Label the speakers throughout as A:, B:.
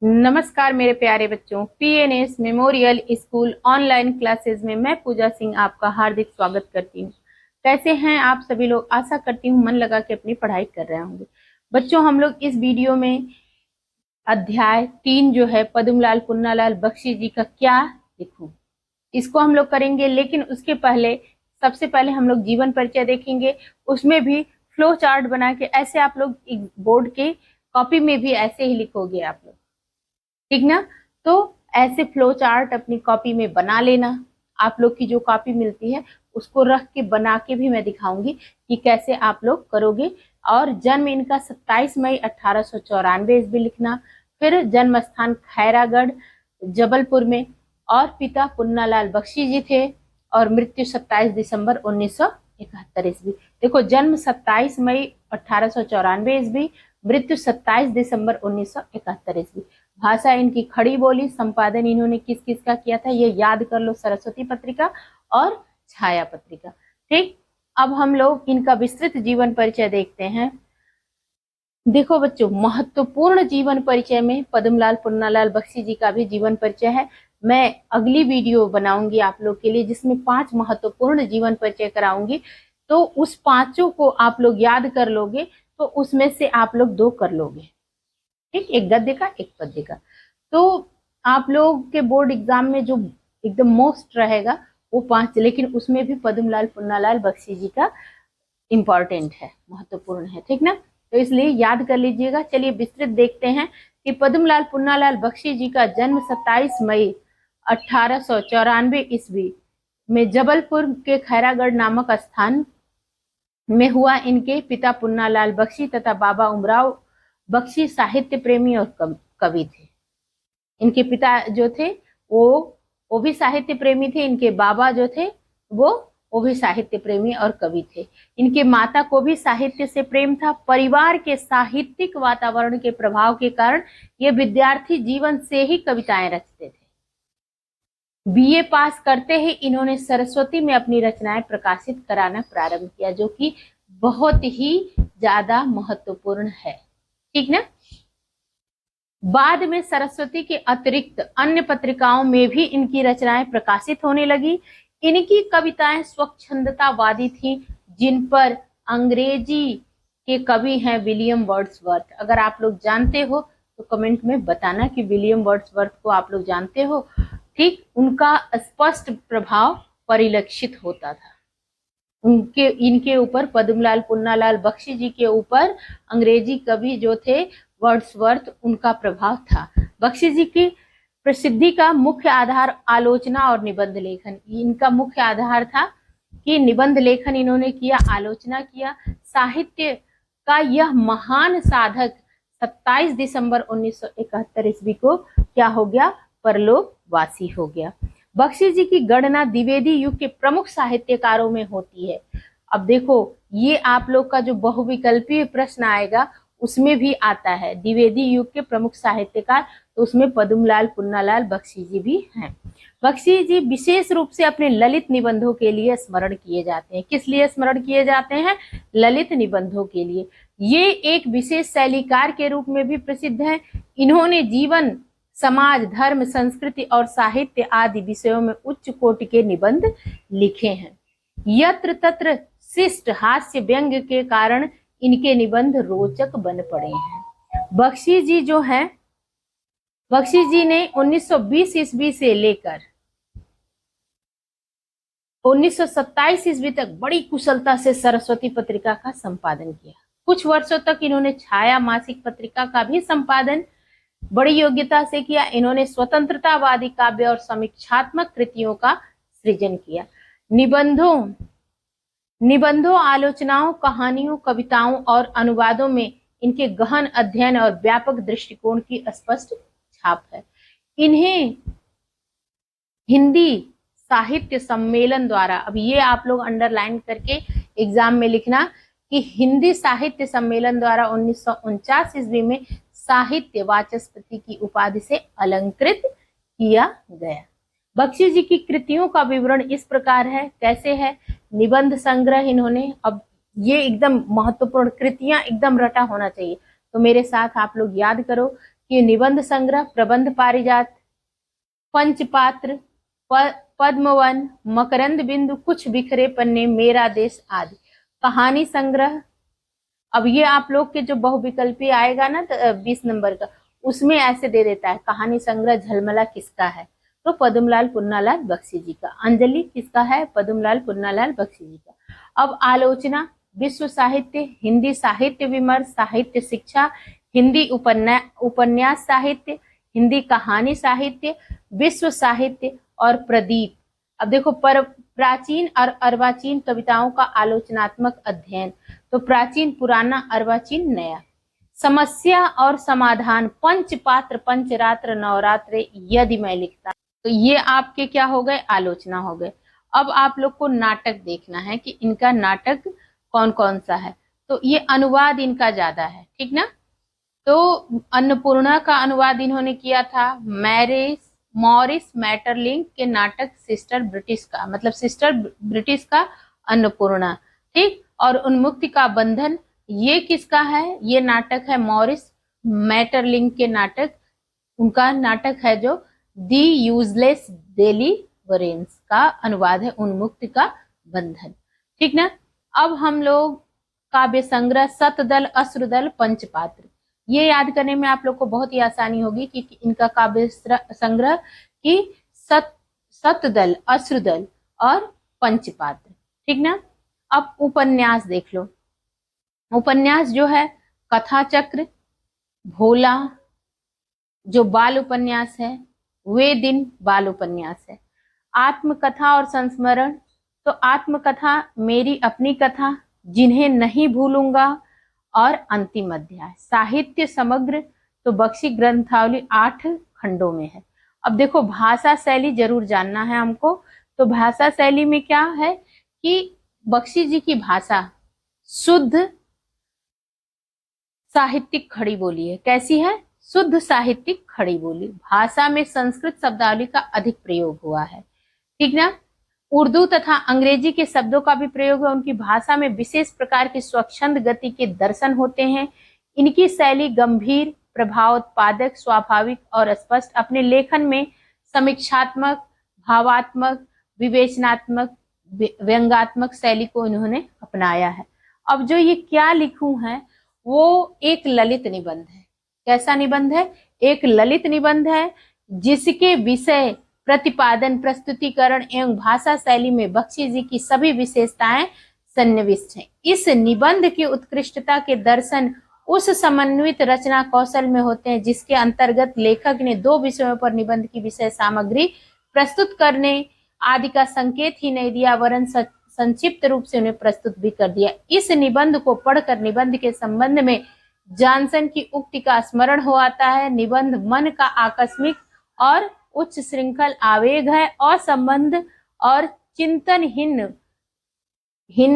A: नमस्कार मेरे प्यारे बच्चों, PNS memorial school online classes में मैं पूजा सिंह आपका हार्दिक स्वागत करती हूँ। कैसे हैं आप सभी लोग? आशा करती हूँ मन लगा के अपनी पढ़ाई कर रहे होंगे। बच्चों, हम लोग इस वीडियो में अध्याय 3 जो है पद्मलाल पुन्नालाल बख्शी जी का क्या लिखूं, इसको हम लोग करेंगे। लेकिन उसके पहले सबसे पहले हम लोग जीवन परिचय देखेंगे। उसमें भी फ्लो चार्ट बना के ऐसे आप लोग बोर्ड के कॉपी में भी ऐसे ही लिखोगे आप लोग, ठीक ना? तो ऐसे फ्लो चार्ट अपनी कॉपी में बना लेना। आप लोग की जो कॉपी मिलती है उसको रख के बना के भी मैं दिखाऊंगी कि कैसे आप लोग करोगे। और जन्म इनका 27 मई 1894 ईस्वी लिखना। फिर जन्म स्थान खैरागढ़ जबलपुर में, और पिता पुन्नालाल बख्शी जी थे, और मृत्यु 27 दिसंबर 1971 ईस्वी। देखो, जन्म 27 मई 1894 ईस्वी, मृत्यु 27 दिसंबर 1971 ईस्वी। भाषा इनकी खड़ी बोली। संपादन इन्होंने किस किस का किया था ये याद कर लो, सरस्वती पत्रिका और छाया पत्रिका। ठीक, अब हम लोग इनका विस्तृत जीवन परिचय देखते हैं। देखो बच्चों, महत्वपूर्ण जीवन परिचय में पद्मलाल पुन्नालाल बख्शी जी का भी जीवन परिचय है। मैं अगली वीडियो बनाऊंगी आप लोग के लिए जिसमें 5 महत्वपूर्ण जीवन परिचय कराऊंगी। तो उस 5 को आप लोग याद कर लोगे तो उसमें से आप लोग 2 कर लोगे। ठीक, एक गद्य का एक पद्य का। तो आप लोग के बोर्ड एग्जाम में जो एकदम मोस्ट रहेगा वो 5, लेकिन उसमें भी पद्मलाल पुन्नालाल बख्शी जी का इंपॉर्टेंट है, महत्वपूर्ण है। ठीक ना? तो इसलिए याद कर लीजिएगा। चलिए विस्तृत देखते हैं कि पद्मलाल पुन्नालाल बख्शी जी का जन्म 27 मई 1894 ईस्वी में जबलपुर के खैरागढ़ नामक स्थान में हुआ। इनके पिता पुन्नालाल बख्शी तथा बाबा उमराव बख्शी साहित्य प्रेमी और कवि थे। इनके पिता जो थे वो भी साहित्य प्रेमी थे। इनके बाबा जो थे वो भी साहित्य प्रेमी और कवि थे। इनके माता को भी साहित्य से प्रेम था। परिवार के साहित्यिक वातावरण के प्रभाव के कारण ये विद्यार्थी जीवन से ही कविताएं रचते थे। बीए पास करते ही इन्होंने सरस्वती में अपनी रचनाएं प्रकाशित कराना प्रारंभ किया, जो कि बहुत ही ज्यादा महत्वपूर्ण है। ठीक ना? बाद में सरस्वती के अतिरिक्त अन्य पत्रिकाओं में भी इनकी रचनाएं प्रकाशित होने लगी। इनकी कविताएं स्वच्छंदतावादी थी, जिन पर अंग्रेजी के कवि हैं विलियम वर्ड्सवर्थ। अगर आप लोग जानते हो तो कमेंट में बताना कि विलियम वर्ड्सवर्थ को आप लोग जानते हो। ठीक, उनका स्पष्ट प्रभाव परिलक्षित होता था। इनके ऊपर, पद्मलाल पुन्नालाल बख्शी जी के ऊपर अंग्रेजी कवि जो थे वर्ड्सवर्थ, उनका प्रभाव था। बख्शी जी की प्रसिद्धि का मुख्य आधार आलोचना और निबंध लेखन। इनका मुख्य आधार था कि निबंध लेखन इन्होंने किया, आलोचना किया। साहित्य का यह महान साधक 27 दिसंबर 1971 ईस्वी को क्या हो गया? परलोकवासी हो गया। बख्शी जी की गणना द्विवेदी युग के प्रमुख साहित्यकारों में होती है। अब देखो, ये आप लोग का जो बहुविकल्पीय प्रश्न आएगा उसमें भी आता है द्विवेदी युग के प्रमुख साहित्यकार, तो उसमें पद्मलाल पुन्नालाल बख्शी जी भी हैं। बख्शी जी विशेष रूप से अपने ललित निबंधों के लिए स्मरण किए जाते हैं। किस लिए स्मरण किए जाते हैं? ललित निबंधों के लिए। ये एक विशेष शैलीकार के रूप में भी प्रसिद्ध हैं। इन्होंने जीवन, समाज, धर्म, संस्कृति और साहित्य आदि विषयों में उच्च कोटि के निबंध लिखे हैं। यत्र तत्र शिष्ट हास्य व्यंग्य के कारण इनके निबंध रोचक बन पड़े हैं। बख्शी जी जो हैं, बख्शी जी ने 1920 ईस्वी से लेकर 1927 ईस्वी तक बड़ी कुशलता से सरस्वती पत्रिका का संपादन किया। कुछ वर्षों तक इन्होंने छाया मासिक पत्रिका का भी संपादन बड़ी योग्यता से किया। इन्होंने स्वतंत्रतावादी काव्य और समीक्षात्मक कृतियों का सृजन किया। निबंधों, आलोचनाओं, कहानियों, कविताओं और अनुवादों में इनके गहन अध्ययन और व्यापक दृष्टिकोण की स्पष्ट छाप है। इन्हें हिंदी साहित्य सम्मेलन द्वारा, अब ये आप लोग अंडरलाइन करके एग्जाम में लिखना कि हिंदी साहित्य सम्मेलन द्वारा 1949 ईस्वी में साहित्य वाचस्पति की उपाधि से अलंकृत किया गया। बख्शी जी की कृतियों का विवरण इस प्रकार है। कैसे है? निबंध संग्रह इन्होंने, अब ये एकदम महत्वपूर्ण कृतियां एकदम रटा होना चाहिए। तो मेरे साथ आप लोग याद करो कि निबंध संग्रह, प्रबंध पारिजात, पंचपात्र, पद्मवन, मकरंद बिंदु, कुछ बिखरे पन्ने, मेरा देश आदि। कहानी संग्रह, अब ये आप लोग के जो बहुविकल्पी आएगा ना 20 नंबर का, उसमें ऐसे दे देता है कहानी संग्रह झलमला किसका है, तो पद्मलाल पुन्नालाल बख्शी जी का। अंजलि किसका है, पद्मलाल पुन्नालाल बख्शी जी का। अब आलोचना, विश्व साहित्य, हिंदी साहित्य विमर्श, साहित्य शिक्षा, हिंदी उपन्यास साहित्य, हिंदी कहानी साहित्य, विश्व साहित्य और प्रदीप। अब देखो, प्राचीन और अर्वाचीन कविताओं का आलोचनात्मक अध्ययन, तो प्राचीन पुराना, अर्वाचीन नया। समस्या और समाधान, पंचपात्र, पंचरात्र, नवरात्र, यदि मैं लिखता, तो ये आपके क्या हो गए, आलोचना हो गए। अब आप लोग को नाटक देखना है कि इनका नाटक कौन कौन सा है, तो ये अनुवाद इनका ज्यादा है, ठीक ना। तो अन्नपूर्णा का अनुवाद इन्होंने किया था मॉरिस मैटरलिंक के नाटक सिस्टर ब्रिटिश का, मतलब सिस्टर ब्रिटिश का अन्नपूर्णा, ठीक। और उन्मुक्ति का बंधन, ये किसका है, ये नाटक है मॉरिस मैटरलिंक के नाटक, उनका नाटक है जो दी यूजलेस डेलीवरेंस का अनुवाद है उन्मुक्ति का बंधन, ठीक ना। अब हम लोग काव्य संग्रह, सतदल, अश्रुदल, पंचपात्र, ये याद करने में आप लोग को बहुत ही आसानी होगी कि इनका काव्य संग्रह की सतदल, अश्रुदल और पंचपात्र, ठीक ना। अब उपन्यास देख लो, उपन्यास जो है कथा चक्र, भोला जो बाल उपन्यास है, वे दिन बाल उपन्यास है। आत्मकथा और संस्मरण, तो आत्मकथा मेरी अपनी कथा, जिन्हें नहीं भूलूंगा और अंतिम अध्याय। साहित्य समग्र, तो बख्शी ग्रंथावली 8 खंडों में है। अब देखो, भाषा शैली जरूर जानना है हमको, तो भाषा शैली में क्या है कि बख्शी जी की भाषा शुद्ध साहित्यिक खड़ी बोली है। कैसी है, शुद्ध साहित्यिक खड़ी बोली। भाषा में संस्कृत शब्दावली का अधिक प्रयोग हुआ है, ठीक ना। उर्दू तथा अंग्रेजी के शब्दों का भी प्रयोग है। उनकी भाषा में विशेष प्रकार की स्वच्छंद गति के दर्शन होते हैं। इनकी शैली गंभीर, प्रभावोत्पादक, स्वाभाविक और स्पष्ट। अपने लेखन में समीक्षात्मक, भावात्मक, विवेचनात्मक, व्यंग्यात्मक शैली को इन्होंने अपनाया है। अब जो ये क्या लिखूं है, वो एक ललित निबंध है। कैसा निबंध है, एक ललित निबंध है, जिसके विषय, प्रतिपादन, प्रस्तुतिकरण एवं भाषा शैली में बख्शी जी की सभी विशेषताएं सन्निविष्ट हैं। इस निबंध की उत्कृष्टता के दर्शन उस समन्वित रचना कौशल में होते हैं जिसके अंतर्गत लेखक ने 2 विषयों पर निबंध की विषय सामग्री प्रस्तुत करने आदि का संकेत ही नहीं दिया, वरन संक्षिप्त रूप से उन्हें प्रस्तुत भी कर दिया। इस निबंध को पढ़कर निबंध के संबंध में जॉनसन की उक्ति का स्मरण हो आता है। निबंध मन का आकस्मिक और उच्च श्रृंखल आवेग है, असंबंध और चिंतन हीन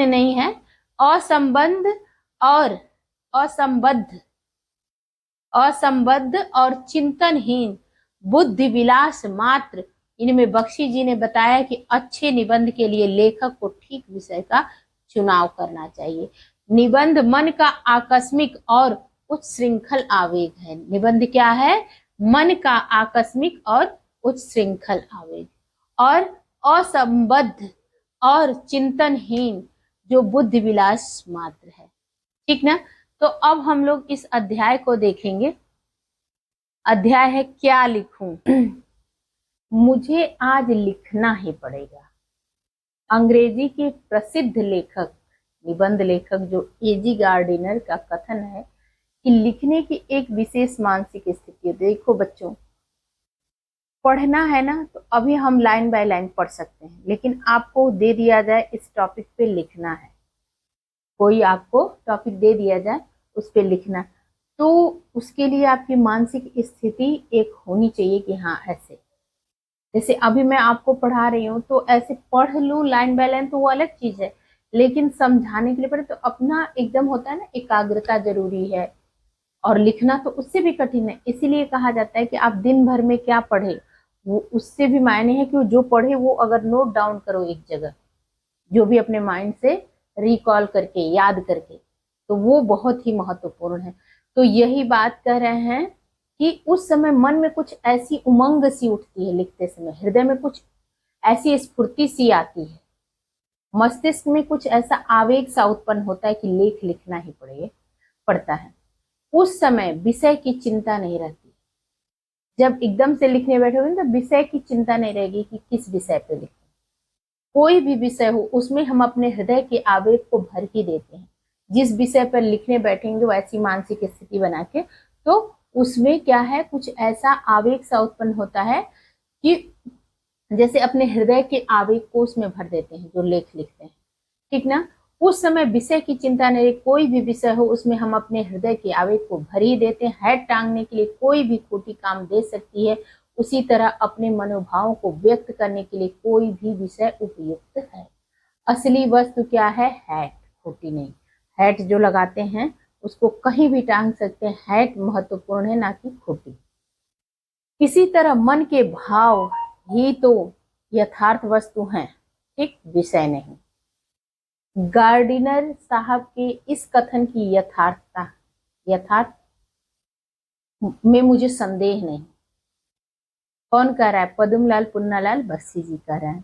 A: नहीं है, असंबद्ध और चिंतनहीन, बुद्धि विलास मात्र। इनमें बख्शी जी ने बताया कि अच्छे निबंध के लिए लेखक को ठीक विषय का चुनाव करना चाहिए। निबंध मन का आकस्मिक और उच्च श्रृंखल आवेग है। निबंध क्या है, मन का आकस्मिक और उच्च श्रृंखल आवेग, और असंबद्ध और चिंतनहीन, जो बुद्धि विलास मात्र है, ठीक ना। तो अब हम लोग इस अध्याय को देखेंगे। अध्याय है क्या लिखूं। मुझे आज लिखना ही पड़ेगा। अंग्रेजी के प्रसिद्ध लेखक, निबंध लेखक जो एजी गार्डिनर का कथन है कि लिखने की एक विशेष मानसिक स्थिति है। देखो बच्चों, पढ़ना है ना, तो अभी हम लाइन बाय लाइन पढ़ सकते हैं, लेकिन आपको दे दिया जाए इस टॉपिक पे लिखना है, कोई आपको टॉपिक दे दिया जाए उस पे लिखना, तो उसके लिए आपकी मानसिक स्थिति एक होनी चाहिए कि हाँ ऐसे, जैसे अभी मैं आपको पढ़ा रही हूँ तो ऐसे पढ़ लूँ लाइन बाय लाइन तो वो अलग चीज है, लेकिन समझाने के लिए पढ़े तो अपना एकदम होता है ना, एकाग्रता जरूरी है। और लिखना तो उससे भी कठिन है, इसीलिए कहा जाता है कि आप दिन भर में क्या पढ़े वो उससे भी मायने है कि वो जो पढ़े वो अगर नोट डाउन करो एक जगह, जो भी अपने माइंड से रिकॉल करके याद करके, तो वो बहुत ही महत्वपूर्ण है। तो यही बात कह रहे हैं कि उस समय मन में कुछ ऐसी उमंग सी उठती है, लिखते समय हृदय में कुछ ऐसी स्फूर्ति सी आती है, मस्तिष्क में कुछ ऐसा आवेग सा उत्पन्न होता है कि लेख लिखना ही पड़ता है। उस समय विषय की चिंता नहीं रहती। जब एकदम से लिखने बैठोगे तो विषय की चिंता नहीं रहेगी कि किस विषय पे लिखें। कोई भी विषय हो उसमें हम अपने हृदय के आवेग को भर ही देते हैं। जिस विषय पर लिखने बैठेंगे वैसी मानसिक स्थिति बना के, तो उसमें क्या है, कुछ ऐसा आवेग सा उत्पन्न होता है कि जैसे अपने हृदय के आवेग को उसमें भर देते हैं जो लेख लिखते हैं, ठीक ना। उस समय विषय की चिंता नहीं, कोई भी विषय हो उसमें हम अपने हृदय के आवेग को भर ही देते हैं। हैड टांगने के लिए कोई भी खोटी काम दे सकती है, उसी तरह अपने मनोभावों को व्यक्त करने के लिए कोई भी विषय उपयुक्त है। असली वस्तु क्या है, हैट, खोटी नहीं। हैट जो लगाते हैं उसको कहीं भी टांग सकते हैं, हैट महत्वपूर्ण है ना कि खोटी। इसी तरह मन के भाव ही तो यथार्थ वस्तु हैं, ठीक, विषय नहीं। गार्डिनर साहब के इस कथन की यथार्थ में मुझे संदेह नहीं। कौन कह रहा है, पद्मलाल पुन्नालाल बख्शी जी कह रहे हैं,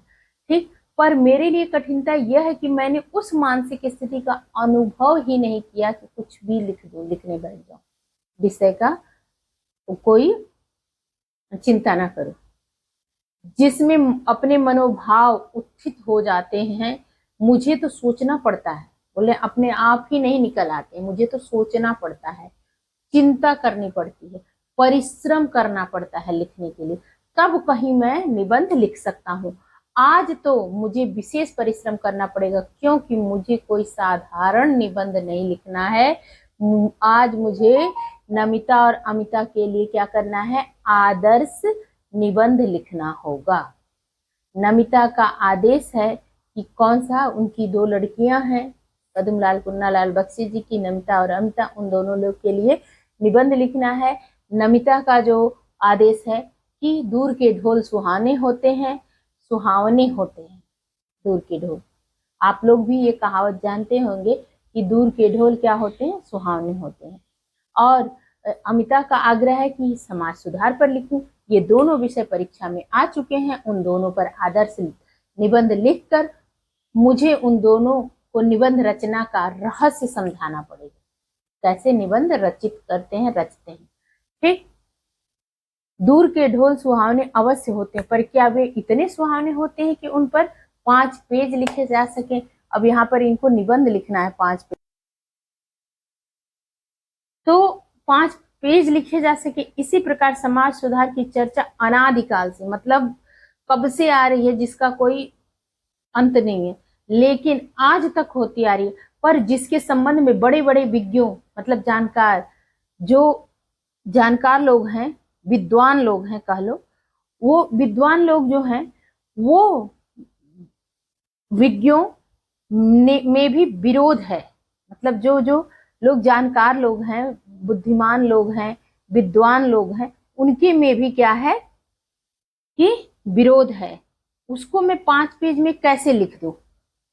A: ठीक। पर मेरे लिए कठिनता यह है कि मैंने उस मानसिक स्थिति का अनुभव ही नहीं किया कि कुछ भी लिख दूं, लिखने बैठ जाऊं, विषय का कोई चिंता ना करो, जिसमें अपने मनोभाव उत्थित हो जाते हैं। मुझे तो सोचना पड़ता है, बोले अपने आप ही नहीं निकल आते, मुझे तो सोचना पड़ता है, चिंता करनी पड़ती है, परिश्रम करना पड़ता है लिखने के लिए, तब कहीं मैं निबंध लिख सकता हूँ। आज तो मुझे विशेष परिश्रम करना पड़ेगा क्योंकि मुझे कोई साधारण निबंध नहीं लिखना है। आज मुझे नमिता और अमिता के लिए क्या करना है, आदर्श निबंध लिखना होगा। नमिता का आदेश है कि कौन सा, उनकी 2 लड़कियां हैं, पद्मलाल पुन्नालाल बख्शी जी की नमिता और अमिता, उन दोनों लोग के लिए निबंध लिखना है। नमिता का जो आदेश है कि दूर के ढोल सुहावने होते हैं, दूर के ढोल। आप लोग भी ये कहावत जानते होंगे कि दूर के ढोल क्या होते हैं, सुहावने होते हैं। और अमिता का आग्रह है कि समाज सुधार पर लिखूं। ये दोनों विषय परीक्षा में आ चुके हैं, उन दोनों पर आदर्श निबंध लिखकर मुझे उन दोनों को निबंध रचना का रहस्य समझाना पड़ेगा, कैसे निबंध रचते हैं, ठीक। दूर के ढोल सुहावने अवश्य होते हैं, पर क्या वे इतने सुहावने होते हैं कि उन पर 5 पेज लिखे जा सके। अब यहाँ पर इनको निबंध लिखना है 5 पेज, तो 5 पेज लिखे जा सके। इसी प्रकार समाज सुधार की चर्चा अनादिकाल से, मतलब कब से आ रही है जिसका कोई अंत नहीं है, लेकिन आज तक होती आ रही है। पर जिसके संबंध में बड़े बड़े विज्ञों, मतलब जानकार लोग हैं, विद्वान लोग हैं कह लो, वो विद्वान लोग जो हैं वो विज्ञों में भी विरोध है। मतलब जो जो लोग जानकार लोग हैं, बुद्धिमान लोग हैं, विद्वान लोग हैं, उनके में भी क्या है कि विरोध है। उसको मैं 5 पेज में कैसे लिख दूं,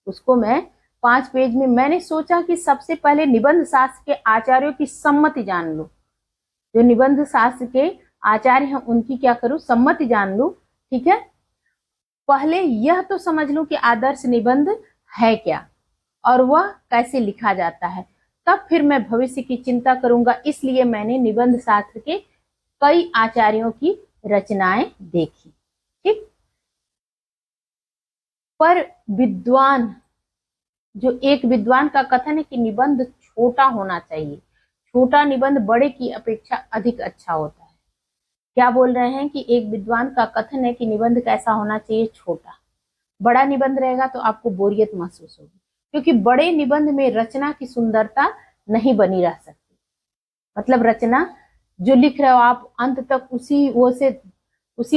A: उसको मैं 5 पेज में, मैंने सोचा कि सबसे पहले निबंध शास्त्र के आचार्यों की सम्मति जान लो। जो निबंध शास्त्र के आचार्य हैं उनकी क्या करूं, सम्मति जान लूं, ठीक है। पहले यह तो समझ लूं कि आदर्श निबंध है क्या और वह कैसे लिखा जाता है, तब फिर मैं भविष्य की चिंता करूंगा। इसलिए मैंने निबंध शास्त्र के कई आचार्यों की रचनाएं देखी, ठीक। पर विद्वान, जो एक विद्वान का कथन है कि निबंध छोटा होना चाहिए, छोटा निबंध बड़े की अपेक्षा अधिक अच्छा होता है। क्या बोल रहे हैं कि एक विद्वान का कथन है कि निबंध कैसा होना चाहिए, छोटा। बड़ा निबंध रहेगा तो आपको बोरियत महसूस होगी, क्योंकि बड़े निबंध में रचना की सुंदरता नहीं बनी रह सकती। मतलब रचना जो लिख रहे हो आप, अंत तक उसी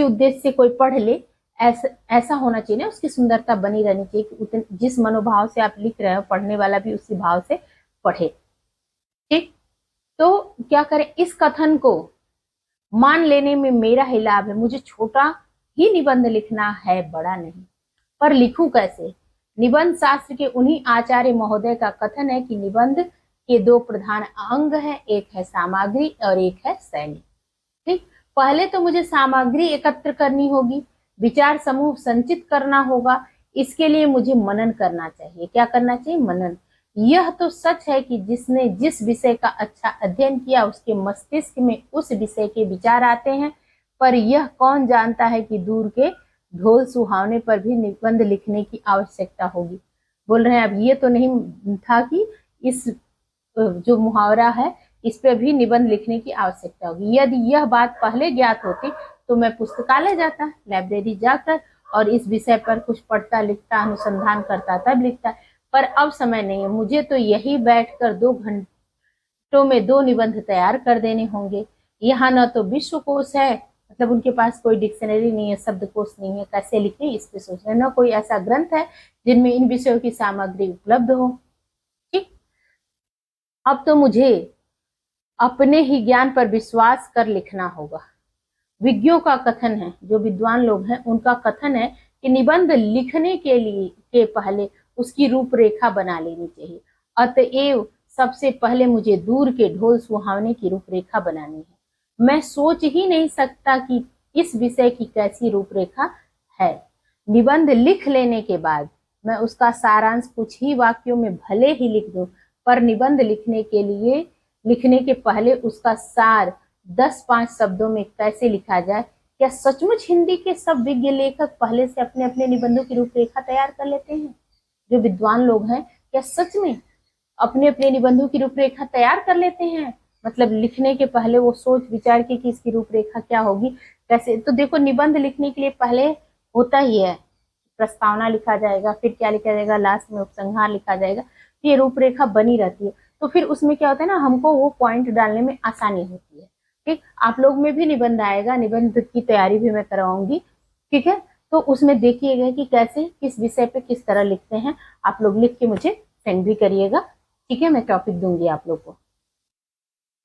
A: उद्देश्य से कोई पढ़ ले, ऐसा होना चाहिए ना, उसकी सुंदरता बनी रहनी चाहिए कि जिस मनोभाव से आप लिख रहे हो, पढ़ने वाला भी उसी भाव से पढ़े, ठीक। तो क्या करें, इस कथन को मान लेने में मेरा ही लाभ है। मुझे छोटा ही निबंध लिखना है, बड़ा नहीं। पर लिखूं कैसे? निबंध शास्त्र के उन्हीं आचार्य महोदय का कथन है कि निबंध के 2 प्रधान अंग हैं, एक है सामग्री और एक है शैली, ठीक, पहले तो मुझे सामग्री एकत्र करनी होगी, विचार समूह संचित करना होगा। इसके लिए मुझे मनन करना चाहिए। क्या करना चाहिए? मनन। यह तो सच है कि जिसने जिस विषय का अच्छा अध्ययन किया उसके मस्तिष्क में उस विषय के विचार आते हैं, पर यह कौन जानता है कि दूर के ढोल सुहावने पर भी निबंध लिखने की आवश्यकता होगी। बोल रहे हैं अब ये तो नहीं था कि इस जो मुहावरा है इस पे भी निबंध लिखने की आवश्यकता होगी। यदि यह बात पहले ज्ञात होती तो मैं पुस्तकालय जाता, लाइब्रेरी जाकर और इस विषय पर कुछ पढ़ता लिखता, अनुसंधान करता, तब लिखता। पर अब समय नहीं है, मुझे तो यही बैठकर 2 घंटों में 2 निबंध तैयार कर देने होंगे। यहाँ न तो विश्वकोश है, मतलब उनके पास कोई डिक्शनरी नहीं है, शब्दकोश नहीं है, कैसे लिखे इस पे सोच रहे, न कोई ऐसा ग्रंथ है जिनमें इन विषयों की सामग्री उपलब्ध हो। ठीक, अब तो मुझे अपने ही ज्ञान पर विश्वास कर लिखना होगा। विज्ञों का कथन है, जो विद्वान लोग हैं उनका कथन है कि निबंध लिखने के पहले उसकी रूपरेखा बना लेनी चाहिए। अतएव सबसे पहले मुझे दूर के ढोल सुहावने की रूपरेखा बनानी है। मैं सोच ही नहीं सकता कि इस विषय की कैसी रूपरेखा है। निबंध लिख लेने के बाद मैं उसका सारांश कुछ ही वाक्यों में भले ही लिख दूं, पर निबंध लिखने के पहले उसका सार 10-5 शब्दों में कैसे लिखा जाए। क्या सचमुच हिंदी के सब विज्ञ लेखक पहले से अपने अपने निबंधों की रूपरेखा तैयार कर लेते हैं? जो विद्वान लोग हैं क्या सच में अपने अपने निबंधों की रूपरेखा तैयार कर लेते हैं? मतलब लिखने के पहले वो सोच विचार की कि इसकी रूपरेखा क्या होगी, कैसे। तो देखो, निबंध लिखने के लिए पहले होता ही है, प्रस्तावना लिखा जाएगा, फिर क्या लिखा जाएगा, लास्ट में उपसंहार लिखा जाएगा, ये रूपरेखा बनी रहती है। तो फिर उसमें क्या होता है ना, हमको वो पॉइंट डालने में आसानी होती है। ठीक, आप लोग में भी निबंध आएगा, निबंध की तैयारी भी मैं करवाऊंगी। ठीक है, तो उसमें देखिएगा कि कैसे किस विषय पे किस तरह लिखते हैं। आप लोग लिख के मुझे सेंड भी करिएगा। ठीक है, मैं टॉपिक दूंगी आप लोग को।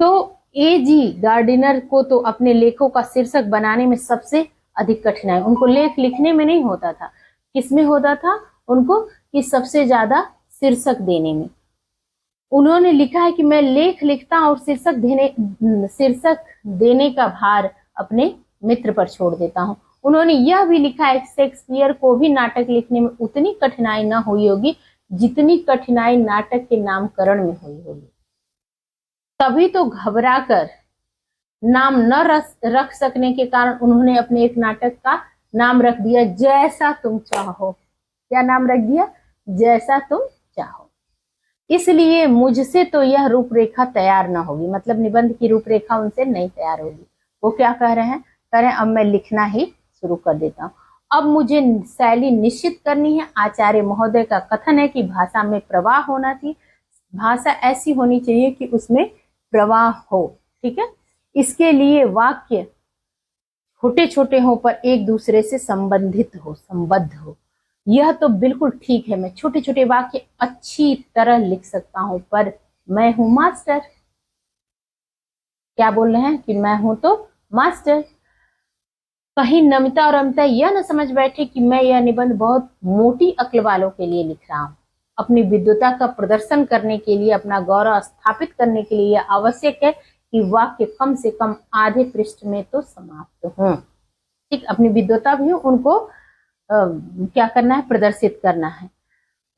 A: तो A.G. गार्डिनर को तो अपने लेखों का शीर्षक बनाने में सबसे अधिक कठिनाई, उनको लेख लिखने में नहीं होता था, किसमें होता था उनको, कि सबसे ज्यादा शीर्षक देने में। उन्होंने लिखा है कि मैं लेख लिखता और शीर्षक देने का भार अपने मित्र पर छोड़ देता हूँ। उन्होंने यह भी लिखा है शेक्सपियर को भी नाटक लिखने में उतनी कठिनाई न हुई होगी जितनी कठिनाई नाटक के नामकरण में हुई होगी। तभी तो घबराकर नाम न रख सकने के कारण उन्होंने अपने एक नाटक का नाम रख दिया जैसा तुम चाहो। क्या नाम रख दिया? जैसा तुम चाहो। इसलिए मुझसे तो यह रूपरेखा तैयार ना होगी, मतलब निबंध की रूपरेखा उनसे नहीं तैयार होगी। वो क्या कह रहे हैं? कह रहे हैं अब मैं लिखना ही शुरू कर देता हूँ। अब मुझे शैली निश्चित करनी है। आचार्य महोदय का कथन है कि भाषा में प्रवाह होना चाहिए, भाषा ऐसी होनी चाहिए कि उसमें प्रवाह हो। ठीक है, इसके लिए वाक्य छोटे छोटे हो पर एक दूसरे से संबंधित हो, संबद्ध हो। यह तो बिल्कुल ठीक है, मैं छोटे छोटे वाक्य अच्छी तरह लिख सकता हूं, पर मैं हूं मास्टर। क्या बोल रहे हैं कि मैं हूं तो मास्टर। कहीं नमिता और अमिता यह न समझ बैठे कि मैं यह निबंध बहुत मोटी अक्ल वालों के लिए लिख रहा हूं। अपनी विद्वता का प्रदर्शन करने के लिए, अपना गौरव स्थापित करने के लिए यह आवश्यक है कि वाक्य कम से कम आधे पृष्ठ में तो समाप्त हों। ठीक, अपनी विद्वता भी उनको क्या करना है? प्रदर्शित करना है।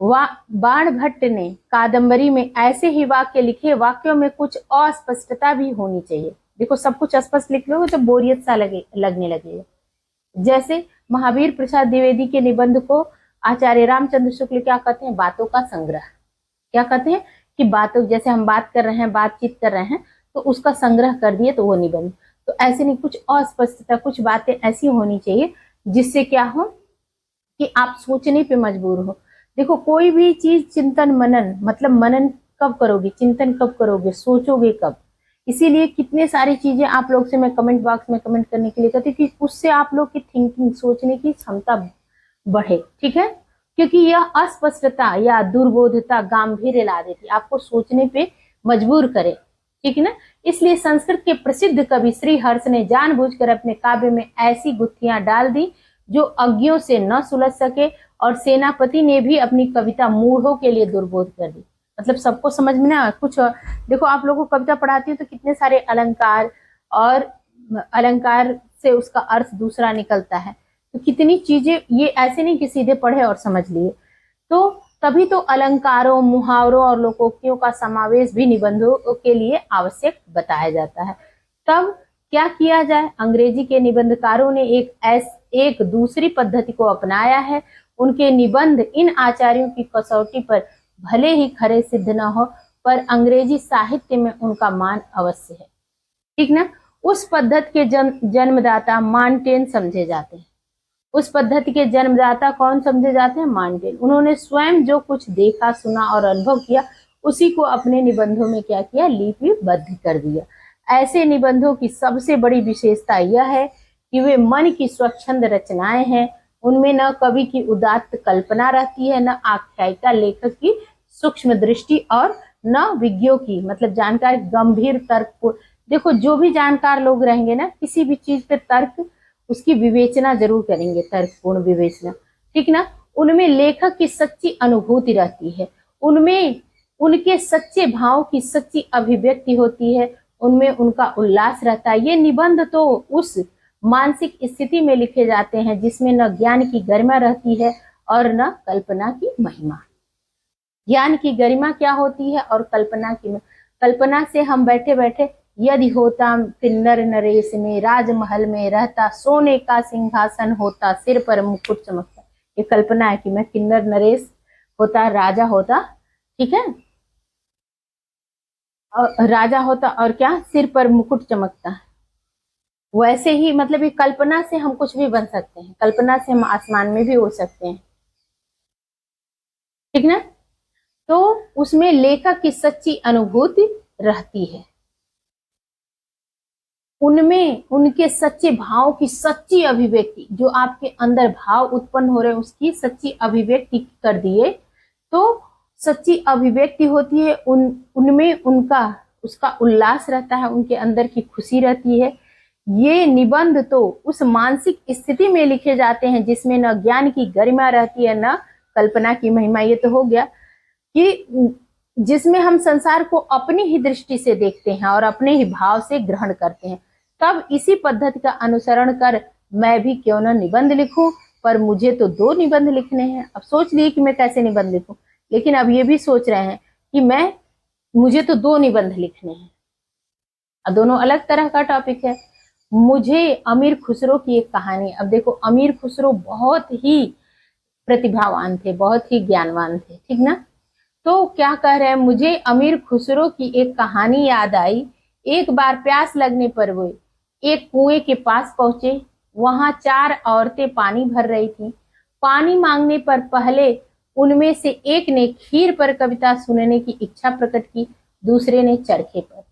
A: बाण भट्ट ने कादंबरी में ऐसे ही वाक्य लिखे, वाक्यों में कुछ अस्पष्टता भी होनी चाहिए। देखो, सब कुछ स्पष्ट लिख लोगे तो बोरियत सा लगने लगेगा। जैसे महावीर प्रसाद द्विवेदी के निबंध को आचार्य रामचंद्र शुक्ल क्या कहते हैं? बातों का संग्रह। क्या कहते हैं कि बातों, जैसे हम बात कर रहे हैं, बातचीत कर रहे हैं, तो उसका संग्रह कर दिए तो वो निबंध। तो ऐसे नहीं, कुछ अस्पष्टता, कुछ बातें ऐसी होनी चाहिए जिससे क्या हो कि आप सोचने पे मजबूर हो। देखो, कोई भी चीज चिंतन मनन, मतलब मनन कब करोगे, चिंतन कब करोगे, सोचोगे कब। इसीलिए कितने सारी चीजें आप लोग से मैं कमेंट बॉक्स में कमेंट करने के लिए कहती हूँ कि उससे आप लोग की थिंकिंग, सोचने की क्षमता बढ़े। ठीक है, क्योंकि यह अस्पष्टता या दुर्बोधता गंभीर ला देती, आपको सोचने पे मजबूर करे। ठीक है ना, इसलिए संस्कृत के प्रसिद्ध कवि श्री हर्ष ने जानबूझकर अपने काव्य में ऐसी गुत्थियां डाल दी जो अज्ञों से न सुलझ सके, और सेनापति ने भी अपनी कविता मूढ़ों के लिए दुर्बोध कर दी। मतलब सबको समझ में ना कुछ। देखो, आप लोगों को कविता पढ़ाती हूँ तो कितने सारे अलंकार और अलंकार से उसका अर्थ दूसरा निकलता है। तो कितनी चीजें, ये ऐसे नहीं कि सीधे पढ़े और समझ लिए। तो तभी तो अलंकारों, मुहावरों और लोकोक्तियों का समावेश भी निबंधों के लिए आवश्यक बताया जाता है। तब क्या किया जाए? अंग्रेजी के निबंधकारों ने एक दूसरी पद्धति को अपनाया है। उनके निबंध इन आचार्यों की कसौटी पर भले ही खरे सिद्ध न हो, पर अंग्रेजी साहित्य में उनका मान अवश्य है। ठीक ना? उस पद्धति के जन्मदाता मार्टेन समझे जाते हैं। उस पद्धति के जन्मदाता कौन समझे जाते हैं? मार्टेन। उन्होंने स्वयं जो कुछ देखा, सुना और अनुभव किया, उसी को अपने निबंधों में क्या किया? लिपिबद्ध कर दिया। ऐसे निबंधों की सबसे बड़ी विशेषता यह है कि वे मन की स्वच्छंद रचनाएं हैं। उनमें न कवि की उदात्त कल्पना रहती है, न आख्यायिका लेखक की सूक्ष्म दृष्टि, और न विज्ञों की, मतलब जानकार गंभीर तर्क। देखो, जो भी जानकार लोग रहेंगे ना, किसी भी चीज पे तर्क, उसकी विवेचना जरूर करेंगे, तर्कपूर्ण विवेचना। ठीक ना? उनमें लेखक की सच्ची अनुभूति रहती है, उनमें उनके सच्चे भाव की सच्ची अभिव्यक्ति होती है, उनमें उनका उल्लास रहता है। ये निबंध तो उस मानसिक स्थिति में लिखे जाते हैं जिसमें न ज्ञान की गरिमा रहती है और न कल्पना की महिमा। ज्ञान की गरिमा क्या होती है और कल्पना की? कल्पना से हम बैठे बैठे यदि होता किन्नर नरेश में, राजमहल में रहता, सोने का सिंहासन होता, सिर पर मुकुट चमकता। ये कल्पना है कि मैं किन्नर नरेश होता, राजा होता, ठीक है, और राजा होता और क्या, सिर पर मुकुट चमकता। वैसे ही मतलब ये कल्पना से हम कुछ भी बन सकते हैं, कल्पना से हम आसमान में भी उड़ सकते हैं। ठीक ना? तो उसमें लेखक की सच्ची अनुभूति रहती है, उनमें उनके सच्चे भाव की सच्ची अभिव्यक्ति, जो आपके अंदर भाव उत्पन्न हो रहे हैं उसकी सच्ची अभिव्यक्ति कर दिए तो सच्ची अभिव्यक्ति होती है। उनमें उनका उसका उल्लास रहता है, उनके अंदर की खुशी रहती है। ये निबंध तो उस मानसिक स्थिति में लिखे जाते हैं जिसमें न ज्ञान की गरिमा रहती है, न कल्पना की महिमा। ये तो हो गया कि जिसमें हम संसार को अपनी ही दृष्टि से देखते हैं और अपने ही भाव से ग्रहण करते हैं। तब इसी पद्धति का अनुसरण कर मैं भी क्यों न निबंध लिखूं, पर मुझे तो 2 निबंध लिखने हैं। अब सोच लिए कि मैं कैसे निबंध लिखूं, लेकिन अब ये भी सोच रहे हैं कि मुझे तो 2 निबंध लिखने हैं। अब दोनों अलग तरह का टॉपिक है। मुझे अमीर खुसरो की एक कहानी, अब देखो अमीर खुसरो बहुत ही प्रतिभावान थे, बहुत ही ज्ञानवान थे, ठीक ना? तो क्या कह रहे हैं, मुझे अमीर खुसरो की एक कहानी याद आई। एक बार प्यास लगने पर वे एक कुएं के पास पहुंचे। वहां 4 औरतें पानी भर रही थी। पानी मांगने पर पहले उनमें से एक ने खीर पर कविता सुनने की इच्छा प्रकट की, दूसरे ने चरखे पर,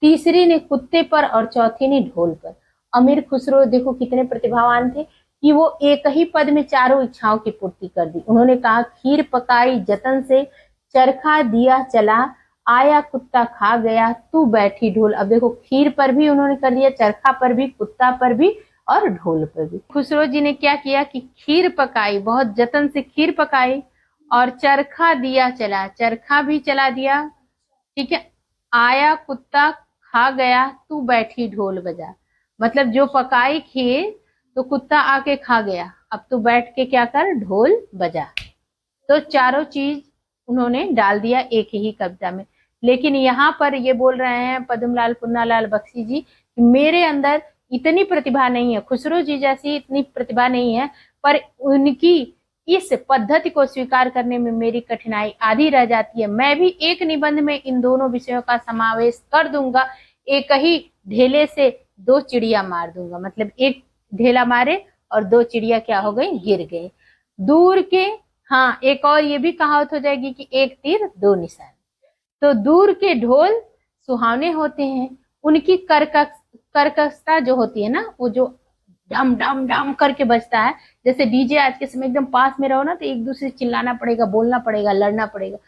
A: तीसरी ने कुत्ते पर और चौथी ने ढोल पर। अमीर खुसरो देखो कितने प्रतिभावान थे कि वो एक ही पद में चारों इच्छाओं की पूर्ति कर दी। उन्होंने कहा, खीर पकाई जतन से, चरखा दिया चला, आया कुत्ता खा गया, तू बैठी ढोल। अब देखो खीर पर भी उन्होंने कर दिया, चरखा पर भी, कुत्ता पर भी और ढोल पर भी। खुसरो जी ने क्या किया कि खीर पकाई, बहुत जतन से खीर पकाई, और चरखा दिया चला, चरखा भी चला दिया, ठीक है। आया कुत्ता खा गया, तू बैठी ढोल बजा। मतलब जो पकाई खीर तो कुत्ता आके खा गया, अब तू बैठ के क्या कर, ढोल बजा। तो चारों चीज उन्होंने डाल दिया एक ही कविता में। लेकिन यहाँ पर ये बोल रहे हैं पद्मलाल पुन्नालाल बख्शी जी, मेरे अंदर इतनी प्रतिभा नहीं है, खुसरो जी जैसी इतनी प्रतिभा नहीं है, पर उनकी इस पद्धति को स्वीकार करने में मेरी कठिनाई आधी रह जाती है। मैं भी एक निबंध में इन दोनों विषयों का समावेश कर दूंगा, एक ही ढेले से 2 चिड़िया मार दूंगा। मतलब एक ढेला मारे और 2 चिड़िया क्या हो गई, गिर गए। दूर के, हाँ एक और ये भी कहावत हो जाएगी कि एक तीर 2 निशान। तो दूर के ढोल सुहावने होते हैं, उनकी कर्कशता जो होती है ना, वो जो डम डम डम करके बजता है, जैसे डीजे आज के समय एकदम पास में रहो ना तो एक दूसरे से चिल्लाना पड़ेगा, बोलना पड़ेगा, लड़ना पड़ेगा,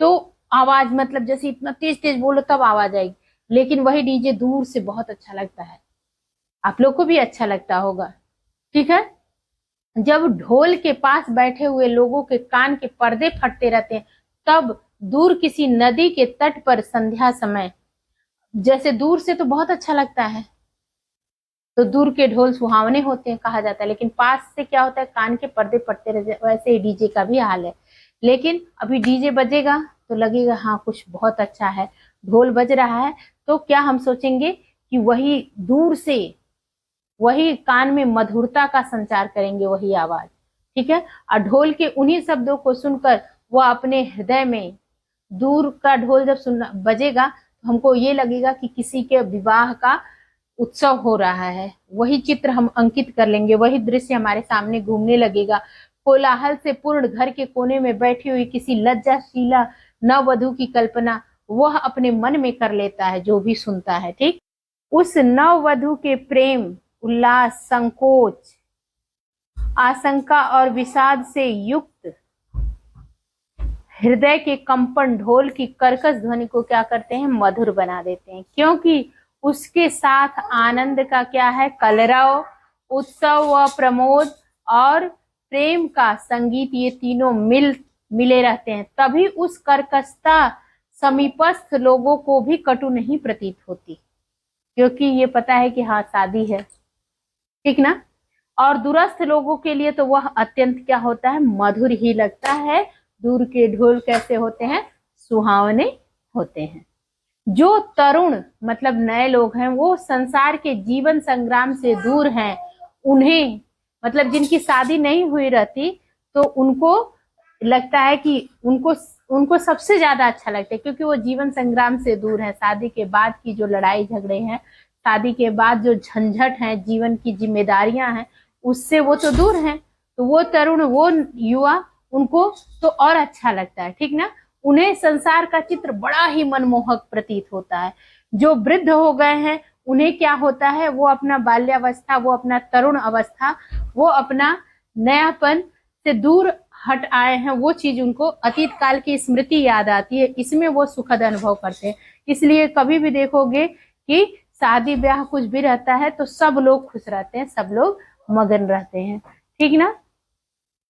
A: तो आवाज मतलब जैसे इतना तेज तेज बोलो तब आवाज आएगी। लेकिन वही डीजे दूर से बहुत अच्छा लगता है, आप लोग को भी अच्छा लगता होगा, ठीक है। जब ढोल के पास बैठे हुए लोगों के कान के पर्दे फटते रहते हैं, तब दूर किसी नदी के तट पर संध्या समय, जैसे दूर से तो बहुत अच्छा लगता है, तो दूर के ढोल सुहावने होते हैं कहा जाता है, लेकिन पास से क्या होता है, कान के पर्दे पड़ते रह जाते। वैसे ही डीजे का भी हाल है। लेकिन अभी डीजे बजेगा तो लगेगा हाँ कुछ बहुत अच्छा है, ढोल बज रहा है तो क्या हम सोचेंगे कि वही दूर से वही कान में मधुरता का संचार करेंगे, वही आवाज, ठीक है। और ढोल के उन्हीं शब्दों को सुनकर वह अपने हृदय में, दूर का ढोल जब सुनना बजेगा तो हमको ये लगेगा कि किसी के विवाह का उत्सव हो रहा है। वही चित्र हम अंकित कर लेंगे, वही दृश्य हमारे सामने घूमने लगेगा। कोलाहल से पूर्ण घर के कोने में बैठी हुई किसी लज्जाशीला नववधु की कल्पना वह अपने मन में कर लेता है, जो भी सुनता है, ठीक। उस नववधु के प्रेम, उल्लास, संकोच, आशंका और विषाद से युक्त हृदय के कंपन ढोल की कर्कश ध्वनि को क्या करते हैं, मधुर बना देते हैं। क्योंकि उसके साथ आनंद का क्या है, कलरव, उत्सव व प्रमोद और प्रेम का संगीत, ये तीनों मिले रहते हैं। तभी उस कर्कशता समीपस्थ लोगों को भी कटु नहीं प्रतीत होती, क्योंकि ये पता है कि हाँ शादी है, ठीक ना। और दूरस्थ लोगों के लिए तो वह अत्यंत क्या होता है, मधुर ही लगता है। दूर के ढोल कैसे होते हैं, सुहावने होते हैं। जो तरुण मतलब नए लोग हैं, वो संसार के जीवन संग्राम से दूर हैं, उन्हें मतलब जिनकी शादी नहीं हुई रहती, तो उनको लगता है कि उनको सबसे ज्यादा अच्छा लगता है, क्योंकि वो जीवन संग्राम से दूर है। शादी के बाद की जो लड़ाई झगड़े हैं, शादी के बाद जो झंझट है, जीवन की जिम्मेदारियां हैं, उससे वो तो दूर हैं। तो वो तरुण, वो युवा, उनको तो और अच्छा लगता है, ठीक ना। उन्हें संसार का चित्र बड़ा ही मनमोहक प्रतीत होता है। जो वृद्ध हो गए हैं उन्हें क्या होता है, वो अपना बाल्यावस्था, वो अपना तरुण अवस्था, वो अपना नयापन से दूर हट आए हैं, वो चीज उनको अतीत काल की स्मृति याद आती है, इसमें वो सुखद अनुभव करते हैं। इसलिए कभी भी देखोगे कि शादी ब्याह कुछ भी रहता है तो सब लोग खुश रहते हैं, सब लोग मगन रहते हैं, ठीक ना।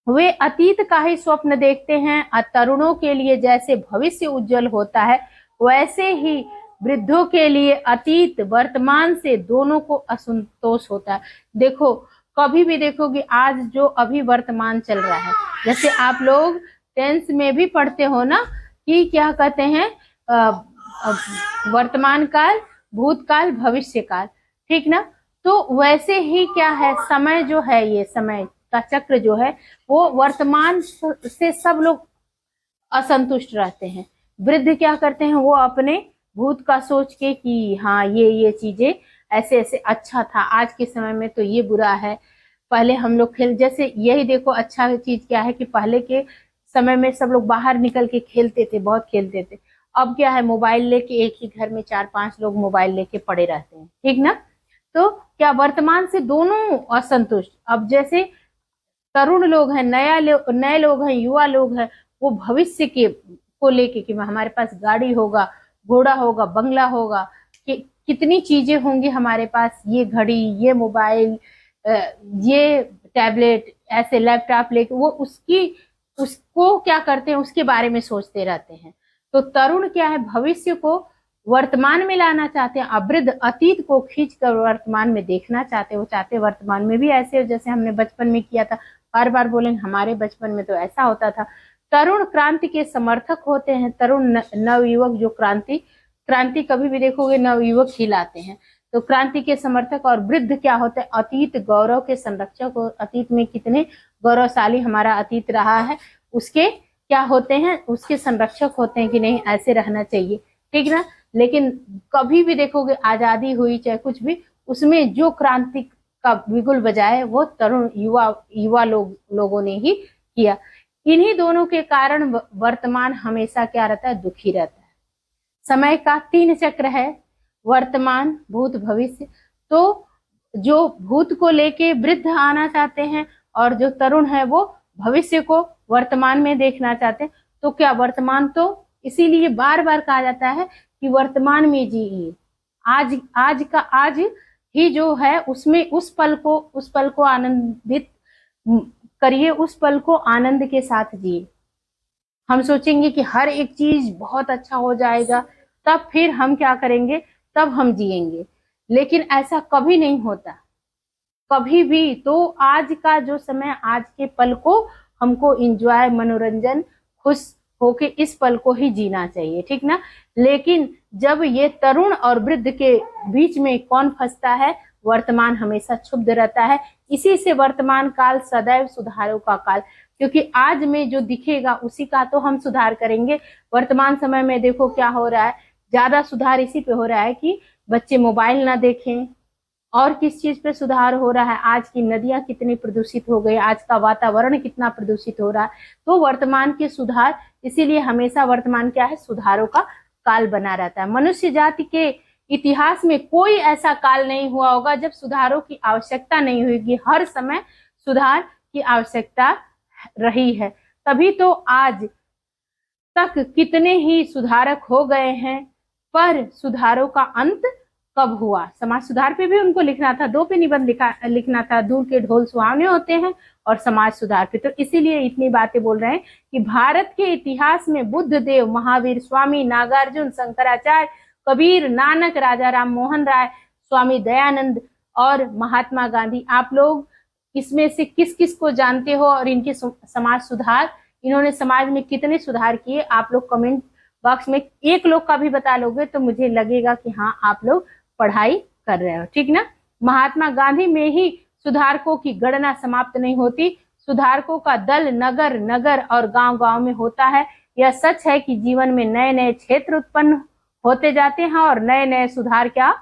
A: वे अतीत का ही स्वप्न देखते हैं। तरुणों के लिए जैसे भविष्य उज्जवल होता है, वैसे ही वृद्धों के लिए अतीत वर्तमान से दोनों को असंतोष होता है। देखो कभी भी देखोगे, आज जो अभी वर्तमान चल रहा है, जैसे आप लोग टेंथ में भी पढ़ते हो ना कि क्या कहते हैं, वर्तमान काल, भूतकाल, भविष्य काल, ठीक ना। तो वैसे ही क्या है, समय जो है, ये समय का चक्र जो है, वो वर्तमान से सब लोग असंतुष्ट रहते हैं। वृद्ध क्या करते हैं, वो अपने भूत का सोच के कि हाँ ये चीजें ऐसे ऐसे अच्छा था, आज के समय में तो ये बुरा है। पहले हम लोग खेल, जैसे यही देखो अच्छा चीज क्या है कि पहले के समय में सब लोग बाहर निकल के खेलते थे, बहुत खेलते थे। अब क्या है, मोबाइल लेके एक ही घर में 4-5 लोग मोबाइल लेके पड़े रहते हैं, ठीक ना। तो क्या वर्तमान से दोनों असंतुष्ट। अब जैसे तरुण लोग हैं, नए लोग हैं, युवा लोग हैं, वो भविष्य के को लेके कि हमारे पास गाड़ी होगा, घोड़ा होगा, बंगला होगा, कि कितनी चीजें होंगी हमारे पास, ये घड़ी, ये मोबाइल, ये टैबलेट, ऐसे लैपटॉप लेके वो उसको क्या करते हैं, उसके बारे में सोचते रहते हैं। तो तरुण क्या है, भविष्य को वर्तमान में लाना चाहते हैं। अवृद्ध अतीत को खींच कर वर्तमान में देखना चाहते हैं। वो चाहते हैं वर्तमान में भी ऐसे हो जैसे हमने बचपन में किया था। बार बार बोलेंगे हमारे बचपन में तो ऐसा होता था। तरुण क्रांति के समर्थक होते हैं। तरुण नवयुवक जो क्रांति कभी भी देखोगे नवयुवक ही लाते हैं। तो क्रांति के समर्थक। और वृद्ध क्या होते हैं, अतीत गौरव के संरक्षक। अतीत में कितने गौरवशाली हमारा अतीत रहा है, उसके क्या होते हैं, उसके संरक्षक होते हैं कि नहीं ऐसे रहना चाहिए, ठीक ना। लेकिन कभी भी देखोगे आजादी हुई चाहे कुछ भी, उसमें जो क्रांति का बिगुल बजाए वो तरुण युवा लोगों ने ही किया। इन्हीं दोनों के कारण वर्तमान हमेशा क्या रहता है, दुखी रहता है। समय का 3 चक्र है, वर्तमान, भूत, भविष्य। तो जो भूत को लेके वृद्ध आना चाहते हैं और जो तरुण है वो भविष्य को वर्तमान में देखना चाहते हैं। तो क्या वर्तमान, तो इसीलिए बार बार कहा जाता है कि वर्तमान में जिए, आज का आज ही जो है उसमें उस पल को आनंदित करिए, उस पल को आनंद के साथ जिए। हम सोचेंगे कि हर एक चीज बहुत अच्छा हो जाएगा तब फिर हम क्या करेंगे, तब हम जिएंगे, लेकिन ऐसा कभी नहीं होता। कभी भी। तो आज का जो समय, आज के पल को हमको एंजॉय, मनोरंजन, खुश होके इस पल को ही जीना चाहिए, ठीक ना। लेकिन जब ये तरुण और वृद्ध के बीच में कौन फंसता है, वर्तमान हमेशा क्षुब्ध रहता है। इसी से वर्तमान काल सदैव सुधारों का काल, क्योंकि आज में जो दिखेगा उसी का तो हम सुधार करेंगे। वर्तमान समय में देखो क्या हो रहा है, ज्यादा सुधार इसी पे हो रहा है कि बच्चे मोबाइल ना देखें। और किस चीज पे सुधार हो रहा है, आज की नदियां कितनी प्रदूषित हो गई, आज का वातावरण कितना प्रदूषित हो रहा है। तो वर्तमान के सुधार, इसीलिए हमेशा वर्तमान क्या है, सुधारों का काल बना रहता है। मनुष्य जाति के इतिहास में कोई ऐसा काल नहीं हुआ होगा जब सुधारों की आवश्यकता नहीं होगी। हर समय सुधार की आवश्यकता रही है, तभी तो आज तक कितने ही सुधारक हो गए हैं। पर सुधारों का अंत कब हुआ? समाज सुधार पे भी उनको लिखना था, 2 पे निबंध लिखना था, दूर के ढोल सुहावने होते हैं और समाज सुधार पे। तो इसीलिए इतनी बातें बोल रहे हैं कि भारत के इतिहास में बुद्ध देव, महावीर, स्वामी नागार्जुन, शंकराचार्य, कबीर, नानक, राजा राम मोहन राय, स्वामी दयानंद और महात्मा गांधी, आप लोग इसमें से किस किस को जानते हो और इनके समाज सुधार, इन्होंने समाज में कितने सुधार किए, आप लोग कमेंट बॉक्स में एक लोग का भी बता लोगे तो मुझे लगेगा कि हाँ आप लोग पढ़ाई कर रहे हो, ठीक ना। महात्मा गांधी में ही सुधारकों की गणना समाप्त नहीं होती। सुधारकों का दल नगर नगर और गांव गांव में होता है। यह सच है कि जीवन में नए नए क्षेत्र उत्पन्न होते जाते हैं और नए नए सुधार क्या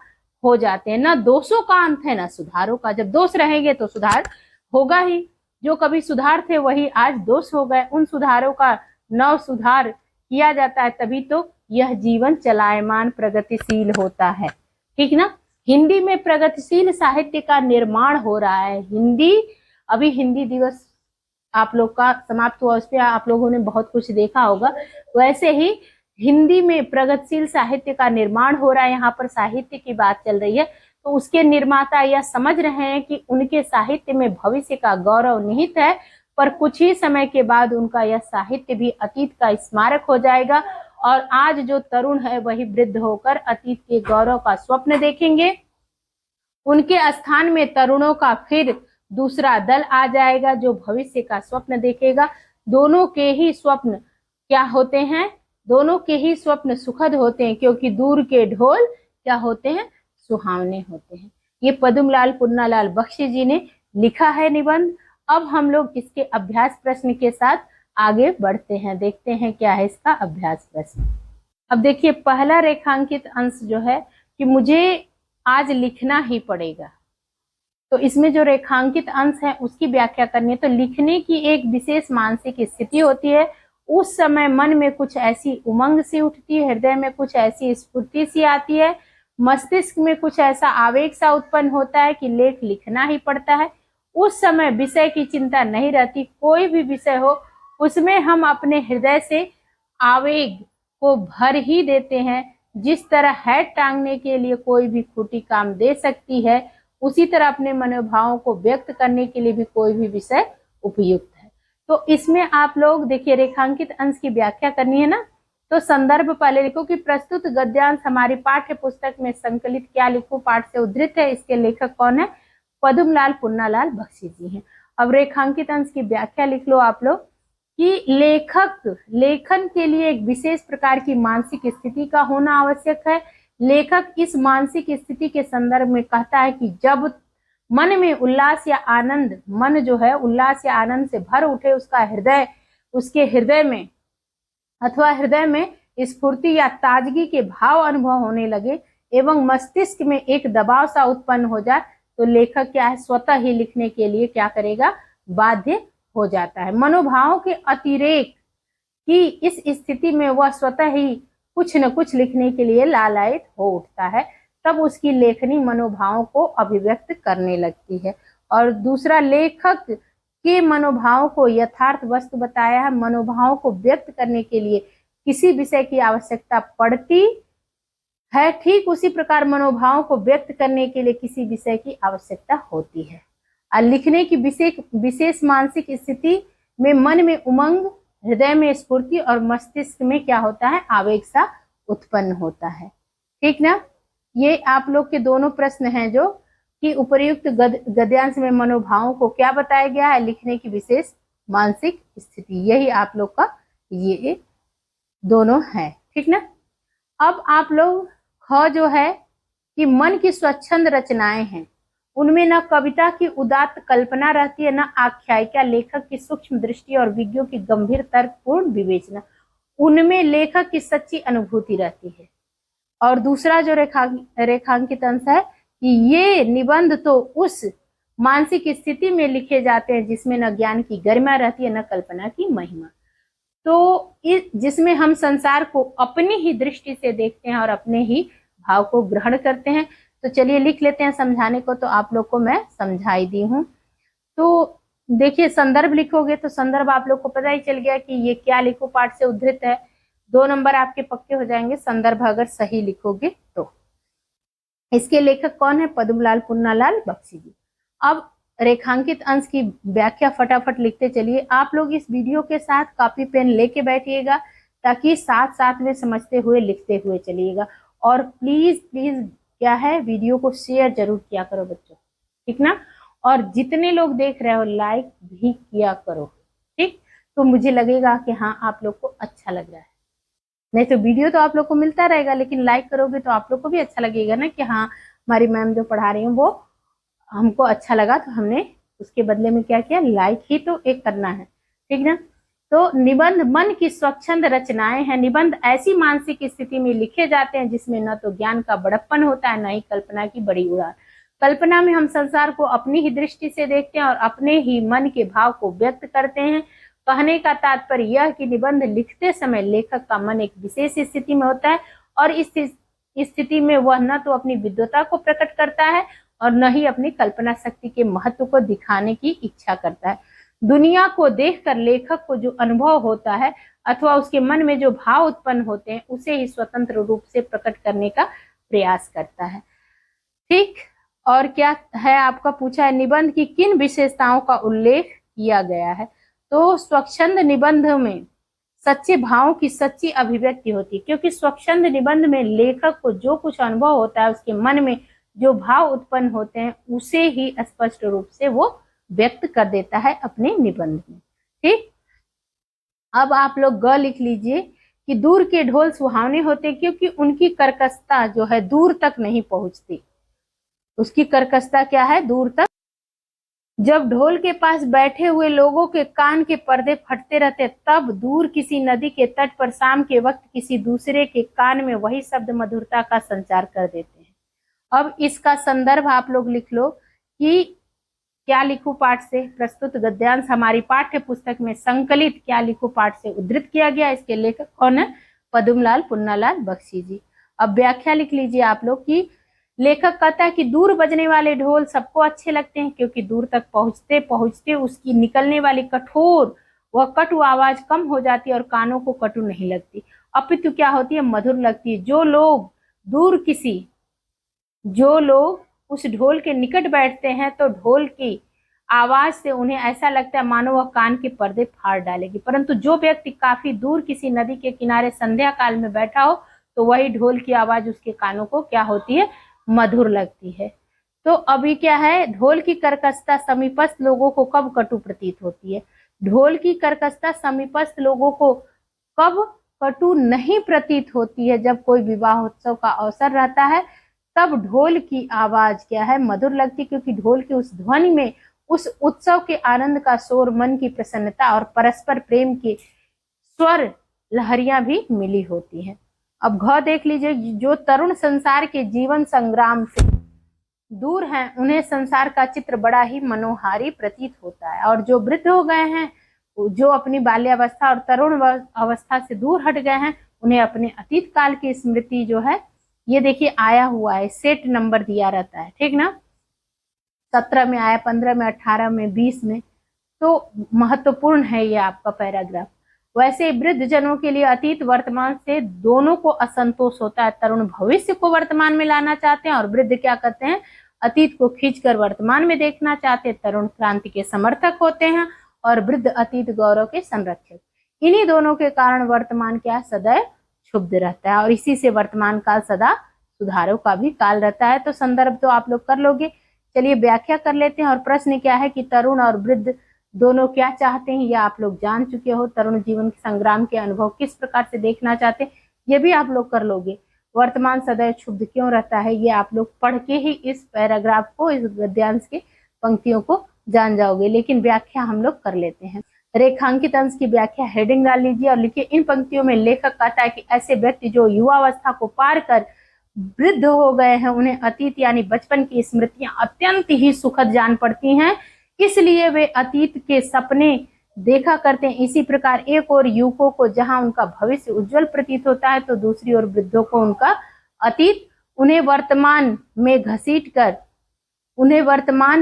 A: हो जाते हैं। ना दोषों का अंत है ना सुधारों का। जब दोष रहेंगे तो सुधार होगा ही। जो कभी सुधार थे वही आज दोष हो गए। उन सुधारों का नव सुधार किया जाता है, तभी तो यह जीवन चलायमान प्रगतिशील होता है, ठीक ना। हिंदी में प्रगतिशील साहित्य का निर्माण हो रहा है। अभी हिंदी दिवस आप लोग का समाप्त हुआ, उस पर आप लोगों ने बहुत कुछ देखा होगा। वैसे ही हिंदी में प्रगतिशील साहित्य का निर्माण हो रहा है। यहाँ पर साहित्य की बात चल रही है, तो उसके निर्माता यह समझ रहे हैं कि उनके साहित्य में भविष्य का गौरव निहित है, पर कुछ ही समय के बाद उनका यह साहित्य भी अतीत का स्मारक हो जाएगा और आज जो तरुण है वही वृद्ध होकर अतीत के गौरव का स्वप्न देखेंगे। उनके स्थान में तरुणों का फिर दूसरा दल आ जाएगा जो भविष्य का स्वप्न देखेगा। दोनों के ही स्वप्न क्या होते हैं? दोनों के ही स्वप्न सुखद होते हैं, क्योंकि दूर के ढोल क्या होते हैं? सुहावने होते हैं। ये पद्मलाल पुन्नालाल बख्शी जी ने लिखा है निबंध। अब हम लोग इसके अभ्यास प्रश्न के साथ आगे बढ़ते हैं, देखते हैं क्या है इसका अभ्यास प्रश्न। अब देखिए, पहला रेखांकित अंश जो है कि मुझे आज लिखना ही पड़ेगा, तो इसमें जो रेखांकित अंश है उसकी व्याख्या करनी है। तो लिखने की एक विशेष मानसिक स्थिति होती है। उस समय मन में कुछ ऐसी उमंग सी उठती है, हृदय में कुछ ऐसी स्फूर्ति सी आती है, मस्तिष्क में कुछ ऐसा आवेग सा उत्पन्न होता है कि लेख लिखना ही पड़ता है। उस समय विषय की चिंता नहीं रहती। कोई भी विषय हो उसमें हम अपने हृदय से आवेग को भर ही देते हैं। जिस तरह हैट टांगने के लिए कोई भी खूंटी काम दे सकती है, उसी तरह अपने मनोभावों को व्यक्त करने के लिए भी कोई भी विषय उपयुक्त है। तो इसमें आप लोग देखिए, रेखांकित अंश की व्याख्या करनी है ना, तो संदर्भ पहले लिखो कि प्रस्तुत गद्यांश हमारी पाठ्य पुस्तक में संकलित क्या लिखो पाठ से उद्धृत है। इसके लेखक कौन है? पद्मलाल पुन्नालाल बख्शी जी हैं। अब रेखांकित अंश की व्याख्या लिख लो आप लोग कि लेखक लेखन के लिए एक विशेष प्रकार की मानसिक स्थिति का होना आवश्यक है। लेखक इस मानसिक स्थिति के संदर्भ में कहता है कि जब मन में उल्लास या आनंद, मन जो है उल्लास या आनंद से भर उठे, उसके हृदय में अथवा हृदय में स्फूर्ति या ताजगी के भाव अनुभव होने लगे एवं मस्तिष्क में एक दबाव सा उत्पन्न हो जाए, तो लेखक क्या है? स्वतः ही लिखने के लिए क्या करेगा? बाध्य हो जाता है। मनोभावों के अतिरेक की इस स्थिति में वह स्वतः ही कुछ न कुछ लिखने के लिए लालायित हो उठता है। तब उसकी लेखनी मनोभावों को अभिव्यक्त करने लगती है। और दूसरा, लेखक के मनोभावों को यथार्थ वस्तु बताया है। मनोभावों को व्यक्त करने के लिए किसी विषय की आवश्यकता पड़ती है, ठीक उसी प्रकार मनोभावों को व्यक्त करने के लिए किसी विषय की आवश्यकता होती है। और लिखने की विशेष मानसिक स्थिति में मन में उमंग, हृदय में स्फूर्ति और मस्तिष्क में क्या होता है? आवेग सा उत्पन्न होता है, ठीक ना। ये आप लोग के दोनों प्रश्न हैं जो कि उपर्युक्त गद्यांश में मनोभावों को क्या बताया गया है, लिखने की विशेष मानसिक स्थिति। यही आप लोग का ये दोनों है, ठीक ना। अब आप लोग ख जो है कि मन की स्वच्छंद रचनाएं हैं, उनमें न कविता की उदात्त कल्पना रहती है, न आख्यायिका, लेखक की सूक्ष्म दृष्टि और विज्ञों की गंभीर तर्कपूर्ण विवेचना। उनमें लेखक की सच्ची अनुभूति रहती है। और दूसरा जो रेखांकित अंश है कि ये निबंध तो उस मानसिक स्थिति में लिखे जाते हैं जिसमें न ज्ञान की गरिमा रहती है, न कल्पना की महिमा। तो जिसमें हम संसार को अपनी ही दृष्टि से देखते हैं और अपने ही भाव को ग्रहण करते हैं। तो चलिए लिख लेते हैं समझाने को, तो आप लोग को मैं समझाई दी हूँ। तो देखिए संदर्भ लिखोगे तो संदर्भ आप लोग को पता ही चल गया कि ये क्या लिखो पाठ से उद्धृत है। 2 नंबर आपके पक्के हो जाएंगे संदर्भ अगर सही लिखोगे तो। इसके लेखक कौन है? पद्मलाल पुन्नालाल बख्शी जी। अब रेखांकित अंश की व्याख्या फटाफट लिखते चलिए। आप लोग इस वीडियो के साथ कॉपी पेन लेके बैठिएगा ताकि साथ साथ में समझते हुए लिखते हुए चलिएगा। और प्लीज प्लीज क्या है, वीडियो को शेयर जरूर किया करो बच्चों, ठीक ना। और जितने लोग देख रहे हो लाइक भी किया करो, ठीक। तो मुझे लगेगा कि हाँ आप लोग को अच्छा लग रहा है। नहीं तो वीडियो तो आप लोग को मिलता रहेगा, लेकिन लाइक करोगे तो आप लोग को भी अच्छा लगेगा ना कि हाँ हमारी मैम जो पढ़ा रही है वो हमको अच्छा लगा, तो हमने उसके बदले में क्या किया, लाइक ही तो एक करना है, ठीक ना। तो निबंध मन की स्वच्छंद रचनाएं हैं। निबंध ऐसी मानसिक स्थिति में लिखे जाते हैं जिसमें न तो ज्ञान का बड़प्पन होता है, न ही कल्पना की बड़ी उड़ान। कल्पना में हम संसार को अपनी ही दृष्टि से देखते हैं और अपने ही मन के भाव को व्यक्त करते हैं। कहने का तात्पर्य यह कि निबंध लिखते समय लेखक का मन एक विशेष स्थिति में होता है और इस स्थिति में वह न तो अपनी विद्वता को प्रकट करता है और न ही अपनी कल्पना शक्ति के महत्व को दिखाने की इच्छा करता है। दुनिया को देखकर लेखक को जो अनुभव होता है अथवा उसके मन में जो भाव उत्पन्न होते हैं उसे ही स्वतंत्र रूप से प्रकट करने का प्रयास करता है, ठीक। और क्या है आपका पूछा है, निबंध की किन विशेषताओं का उल्लेख किया गया है। तो स्वच्छंद निबंध में सच्चे भावों की सच्ची अभिव्यक्ति होती है, क्योंकि स्वच्छंद निबंध में लेखक को जो कुछ अनुभव होता है, उसके मन में जो भाव उत्पन्न होते हैं उसे ही स्पष्ट रूप से वो व्यक्त कर देता है अपने निबंध में, ठीक। अब आप लोग ग लिख लीजिए कि दूर के ढोल सुहावने होते क्योंकि उनकी कर्कशता जो है दूर तक नहीं पहुंचती। उसकी कर्कशता क्या है, दूर तक। जब ढोल के पास बैठे हुए लोगों के कान के पर्दे फटते रहते, तब दूर किसी नदी के तट पर शाम के वक्त किसी दूसरे के कान में वही शब्द मधुरता का संचार कर देते हैं। अब इसका संदर्भ आप लोग लिख लो कि क्या लिखूं पाठ से प्रस्तुत गद्यांश हमारी पाठ्य पुस्तक में संकलित क्या लिखूं पाठ से उद्धृत किया गया। इसके लेखक कौन है? पद्मलाल पुन्नालाल बख्शी जी। अब व्याख्या लिख लीजिए आप लोग की लेखक कहता है कि दूर बजने वाले ढोल सबको अच्छे लगते हैं क्योंकि दूर तक पहुंचते पहुंचते उसकी निकलने वाली कठोर व कटु आवाज कम हो जाती है और कानों को कटु नहीं लगती, अपितु क्या होती है, मधुर लगती है। जो लोग उस ढोल के निकट बैठते हैं तो ढोल की आवाज से उन्हें ऐसा लगता है मानो वह कान के पर्दे फाड़ डालेगी, परंतु जो व्यक्ति काफी दूर किसी नदी के किनारे संध्या काल में बैठा हो तो वही ढोल की आवाज उसके कानों को क्या होती है, मधुर लगती है। तो अभी क्या है, ढोल की कर्कशता समीपस्थ लोगों को कब कटु प्रतीत होती है। ढोल की कर्कशता समीपस्थ लोगों को कब कटु नहीं प्रतीत होती है, जब कोई विवाह उत्सव का अवसर रहता है तब ढोल की आवाज क्या है, मधुर लगती, क्योंकि ढोल की उस ध्वनि में उस उत्सव के आनंद का शोर, मन की प्रसन्नता और परस्पर प्रेम की स्वर लहरियां भी मिली होती हैं। अब घ देख लीजिए, जो तरुण संसार के जीवन संग्राम से दूर हैं उन्हें संसार का चित्र बड़ा ही मनोहारी प्रतीत होता है, और जो वृद्ध हो गए हैं, जो अपनी बाल्यावस्था और तरुण अवस्था से दूर हट गए हैं, उन्हें अपने अतीत काल की स्मृति जो है, ये देखिए आया हुआ है, सेट नंबर दिया रहता है, ठीक ना। 17 में आया, 15 में, 18 में, 20 में, तो महत्वपूर्ण है ये आपका पैराग्राफ। वैसे वृद्ध जनों के लिए अतीत वर्तमान से दोनों को असंतोष होता है। तरुण भविष्य को वर्तमान में लाना चाहते हैं और वृद्ध क्या करते हैं, अतीत को खींचकर वर्तमान में देखना चाहते हैं। तरुण क्रांति के समर्थक होते हैं और वृद्ध अतीत गौरव के संरक्षक। इन्हीं दोनों के कारण वर्तमान क्या सदैव क्षुब्ध रहता है और इसी से वर्तमान काल सदा सुधारों का भी काल रहता है। तो संदर्भ तो आप लोग कर लोगे चलिए व्याख्या कर लेते हैं। और प्रश्न क्या है कि तरुण और वृद्ध दोनों क्या चाहते हैं, ये आप लोग जान चुके हो। तरुण जीवन संग्राम के अनुभव किस प्रकार से देखना चाहते हैं, ये भी आप लोग कर लोगे। वर्तमान सदैव क्षुब्ध क्यों रहता है, ये आप लोग पढ़ के ही इस पैराग्राफ को, इस गद्यांश के पंक्तियों को जान जाओगे। लेकिन व्याख्या हम लोग कर लेते हैं। रेखांकित अंश की व्याख्या हेडिंग डाल लीजिए और लिखिए, इन पंक्तियों में लेखक कहता है कि ऐसे व्यक्ति जो युवावस्था को पार कर वृद्ध हो गए हैं, उन्हें अतीत यानी बचपन की स्मृतियां अत्यंत ही सुखद जान पड़ती हैं, इसलिए वे अतीत के सपने देखा करते हैं। इसी प्रकार एक और युवकों को जहां उनका भविष्य उज्जवल प्रतीत होता है, तो दूसरी ओर वृद्धों को उनका अतीत उन्हें वर्तमान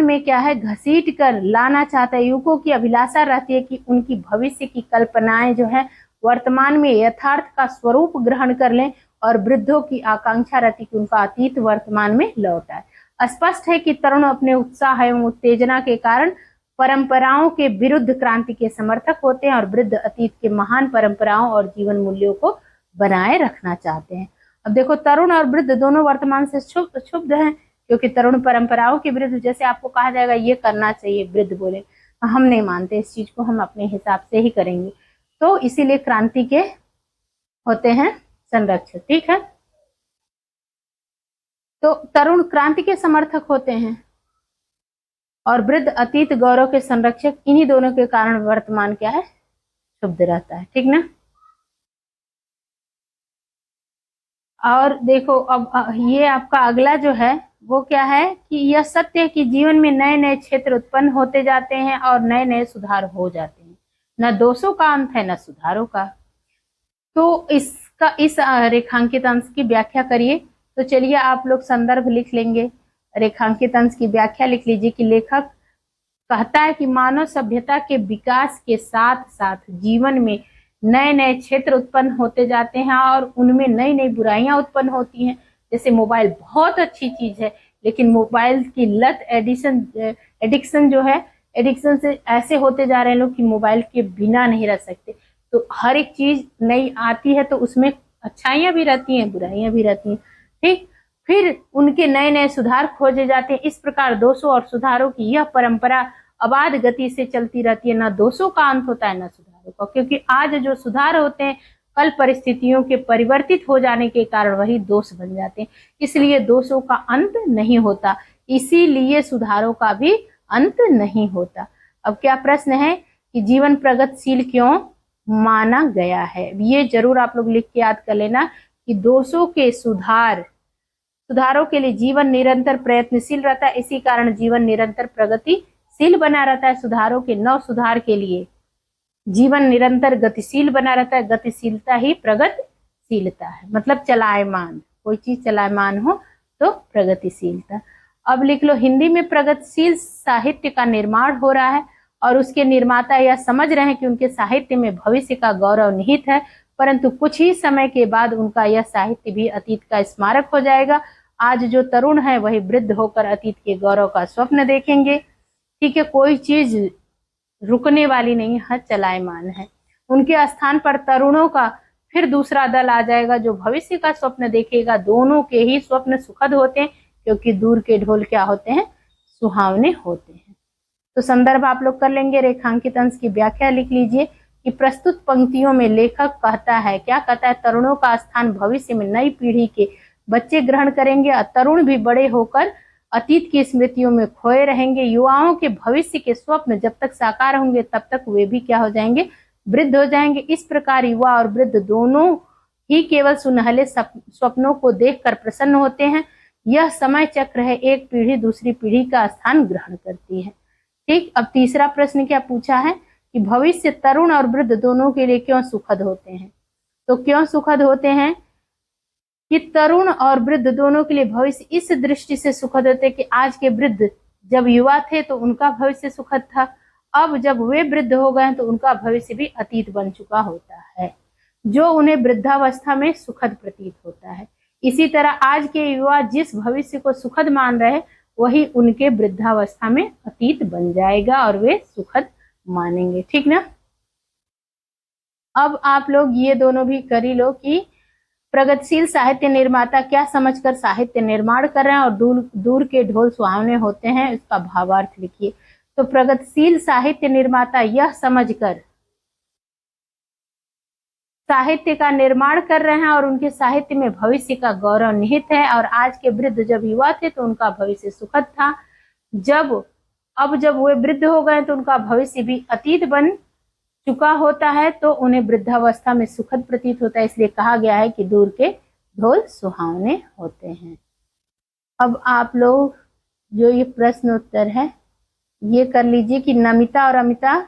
A: में क्या है, घसीट कर लाना चाहता है। युवकों की अभिलाषा रहती है कि उनकी भविष्य की कल्पनाएं जो है वर्तमान में यथार्थ का स्वरूप ग्रहण कर लें, और वृद्धों की आकांक्षा रहती है कि उनका अतीत वर्तमान में लौट आए। स्पष्ट है कि तरुण अपने उत्साह एवं उत्तेजना के कारण परंपराओं के विरुद्ध क्रांति के समर्थक होते हैं, और वृद्ध अतीत के महान परंपराओं और जीवन मूल्यों को बनाए रखना चाहते हैं। अब देखो, तरुण और वृद्ध दोनों वर्तमान से क्षुब्ध हैं, क्योंकि तरुण परंपराओं के विरुद्ध, जैसे आपको कहा जाएगा ये करना चाहिए, वृद्ध बोले हम नहीं मानते इस चीज को, हम अपने हिसाब से ही करेंगे, तो इसीलिए क्रांति के होते हैं संरक्षक। ठीक है, तो तरुण क्रांति के समर्थक होते हैं और वृद्ध अतीत गौरव के संरक्षक। इन्हीं दोनों के कारण वर्तमान क्या है, शुद्ध रहता है। ठीक ना। और देखो, अब ये आपका अगला जो है वो क्या है कि यह सत्य है कि जीवन में नए नए क्षेत्र उत्पन्न होते जाते हैं और नए नए सुधार हो जाते हैं। न दोषों का अंत है न सुधारों का। तो इसका इस रेखांकित अंश की व्याख्या करिए। तो चलिए आप लोग संदर्भ लिख लेंगे। रेखांकित अंश की व्याख्या लिख लीजिए कि लेखक कहता है कि मानव सभ्यता के विकास के साथ साथ जीवन में नए नए क्षेत्र उत्पन्न होते जाते हैं और उनमें नई नई बुराइयां उत्पन्न होती हैं। जैसे मोबाइल बहुत अच्छी चीज है, लेकिन मोबाइल की लत एडिक्शन जो है, एडिक्शन से ऐसे होते जा रहे हैं लोग कि मोबाइल के बिना नहीं रह सकते। तो हर एक चीज नई आती है तो उसमें अच्छाइयां भी रहती हैं, बुराइयां भी रहती हैं। ठीक, फिर उनके नए नए सुधार खोजे जाते हैं। इस प्रकार दोषों और सुधारों की यह परंपरा अबाध गति से चलती रहती है। ना दोषों का अंत होता है ना सुधारों का, क्योंकि आज जो सुधार होते हैं कल परिस्थितियों के परिवर्तित हो जाने के कारण वही दोष बन जाते हैं। इसलिए दोषों का अंत नहीं होता, इसीलिए सुधारों का भी अंत नहीं होता। अब क्या प्रश्न है कि जीवन प्रगतिशील क्यों माना गया है, ये जरूर आप लोग लिख के याद कर लेना कि दोषों के सुधारों के लिए जीवन निरंतर प्रयत्नशील रहता है, इसी कारण जीवन निरंतर प्रगतिशील बना रहता है। सुधारों के नव सुधार के लिए जीवन निरंतर गतिशील बना रहता है। गतिशीलता ही प्रगतिशीलता है, मतलब चलायमान, कोई चीज चलायमान हो तो प्रगतिशीलता। अब लिख लो, हिंदी में प्रगतिशील साहित्य का निर्माण हो रहा है और उसके निर्माता यह समझ रहे हैं कि उनके साहित्य में भविष्य का गौरव निहित है, परंतु कुछ ही समय के बाद उनका यह साहित्य भी अतीत का स्मारक हो जाएगा। आज जो तरुण है वही वृद्ध होकर अतीत के गौरव का स्वप्न देखेंगे। ठीक है, कोई चीज रुकने वाली नहीं है, चलायमान है। उनके स्थान पर तरुणों का फिर दूसरा दल आ जाएगा जो भविष्य का स्वप्न देखेगा। दोनों के ही स्वप्न सुखद होते हैं, क्योंकि दूर के ढोल क्या होते हैं, सुहावने होते हैं। तो संदर्भ आप लोग कर लेंगे। रेखांकित अंश की व्याख्या लिख लीजिए कि प्रस्तुत पंक्तियों में लेखक कहता है, क्या कहता है, तरुणों का स्थान भविष्य में नई पीढ़ी के बच्चे ग्रहण करेंगे और तरुण भी बड़े होकर अतीत की स्मृतियों में खोए रहेंगे। युवाओं के भविष्य के स्वप्न जब तक साकार होंगे तब तक वे भी क्या हो जाएंगे, वृद्ध हो जाएंगे। इस प्रकार युवा और वृद्ध दोनों ही केवल सुनहले स्वप्नों को देखकर प्रसन्न होते हैं। यह समय चक्र है, एक पीढ़ी दूसरी पीढ़ी का स्थान ग्रहण करती है। ठीक, अब तीसरा प्रश्न क्या पूछा है कि भविष्य तरुण और वृद्ध दोनों के लिए क्यों सुखद होते हैं। तो क्यों सुखद होते हैं कि तरुण और वृद्ध दोनों के लिए भविष्य इस दृष्टि से सुखद होते कि आज के वृद्ध जब युवा थे तो उनका भविष्य सुखद था, अब जब वे वृद्ध हो गए तो उनका भविष्य भी अतीत बन चुका होता है, जो उन्हें वृद्धावस्था में सुखद प्रतीत होता है। इसी तरह आज के युवा जिस भविष्य को सुखद मान रहे वही उनके वृद्धावस्था में अतीत बन जाएगा और वे सुखद मानेंगे। ठीक ना। अब आप लोग ये दोनों भी कर ही लो कि प्रगतिशील साहित्य निर्माता क्या समझकर साहित्य निर्माण कर रहे हैं और दूर दूर के ढोल सुहावने होते हैं, इसका भावार्थ लिखिए। तो प्रगतिशील साहित्य निर्माता यह समझकर साहित्य का निर्माण कर रहे हैं और उनके साहित्य में भविष्य का गौरव निहित है, और आज के वृद्ध जब युवा थे तो उनका भविष्य सुखद था, अब जब वे वृद्ध हो गए तो उनका भविष्य भी अतीत बन चुका होता है, तो उन्हें वृद्धावस्था में सुखद प्रतीत होता है। इसलिए कहा गया है कि दूर के ढोल सुहावने होते हैं। अब आप लोग जो ये प्रश्न उत्तर है ये कर लीजिए कि नमिता और अमिता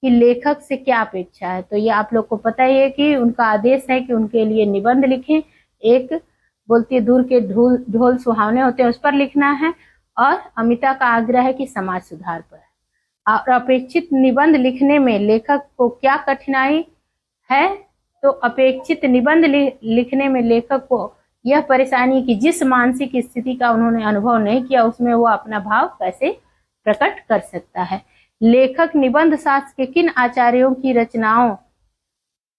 A: कि लेखक से क्या अपेक्षा है। तो ये आप लोग को पता ही है कि उनका आदेश है कि उनके लिए निबंध लिखें। एक बोलती है दूर के ढोल सुहावने होते हैं, उस पर लिखना है, और अमिता का आग्रह है कि समाज सुधार पर। और अपेक्षित निबंध लिखने में लेखक को क्या कठिनाई है, तो अपेक्षित निबंध लिखने में लेखक को यह परेशानी कि जिस मानसिक स्थिति का उन्होंने अनुभव नहीं किया उसमें वो अपना भाव कैसे प्रकट कर सकता है। लेखक निबंध शास्त्र के किन आचार्यों की रचनाओं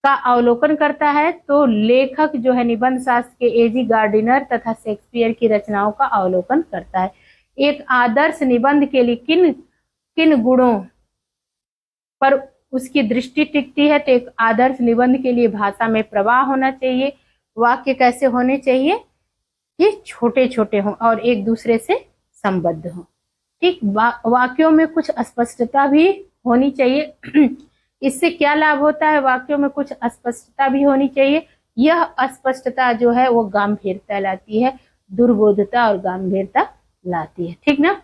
A: का अवलोकन करता है, तो लेखक जो है निबंध शास्त्र के एजी गार्डिनर तथा शेक्सपियर की रचनाओं का अवलोकन करता है। एक आदर्श निबंध के लिए किन किन गुणों पर उसकी दृष्टि टिकती है, तो एक आदर्श निबंध के लिए भाषा में प्रवाह होना चाहिए, वाक्य कैसे होने चाहिए कि छोटे छोटे हों और एक दूसरे से संबद्ध हों। ठीक, वाक्यों में कुछ अस्पष्टता भी होनी चाहिए। इससे क्या लाभ होता है, वाक्यों में कुछ अस्पष्टता भी होनी चाहिए। यह अस्पष्टता जो है वो गंभीरता लाती है, दुर्बोधता और गंभीरता लाती है। ठीक ना।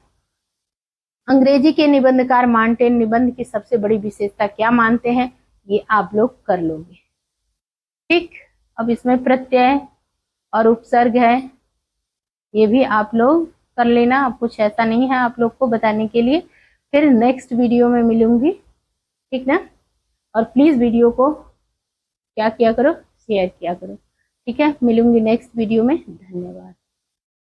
A: अंग्रेजी के निबंधकार मॉन्टेन निबंध की सबसे बड़ी विशेषता क्या मानते हैं, ये आप लोग कर लोगे। ठीक, अब इसमें प्रत्यय और उपसर्ग है, ये भी आप लोग कर लेना। अब कुछ ऐसा नहीं है आप लोग को बताने के लिए। फिर नेक्स्ट वीडियो में मिलूंगी, ठीक ना। और प्लीज वीडियो को क्या किया करो, शेयर किया करो। ठीक है, मिलूंगी नेक्स्ट वीडियो में। धन्यवाद।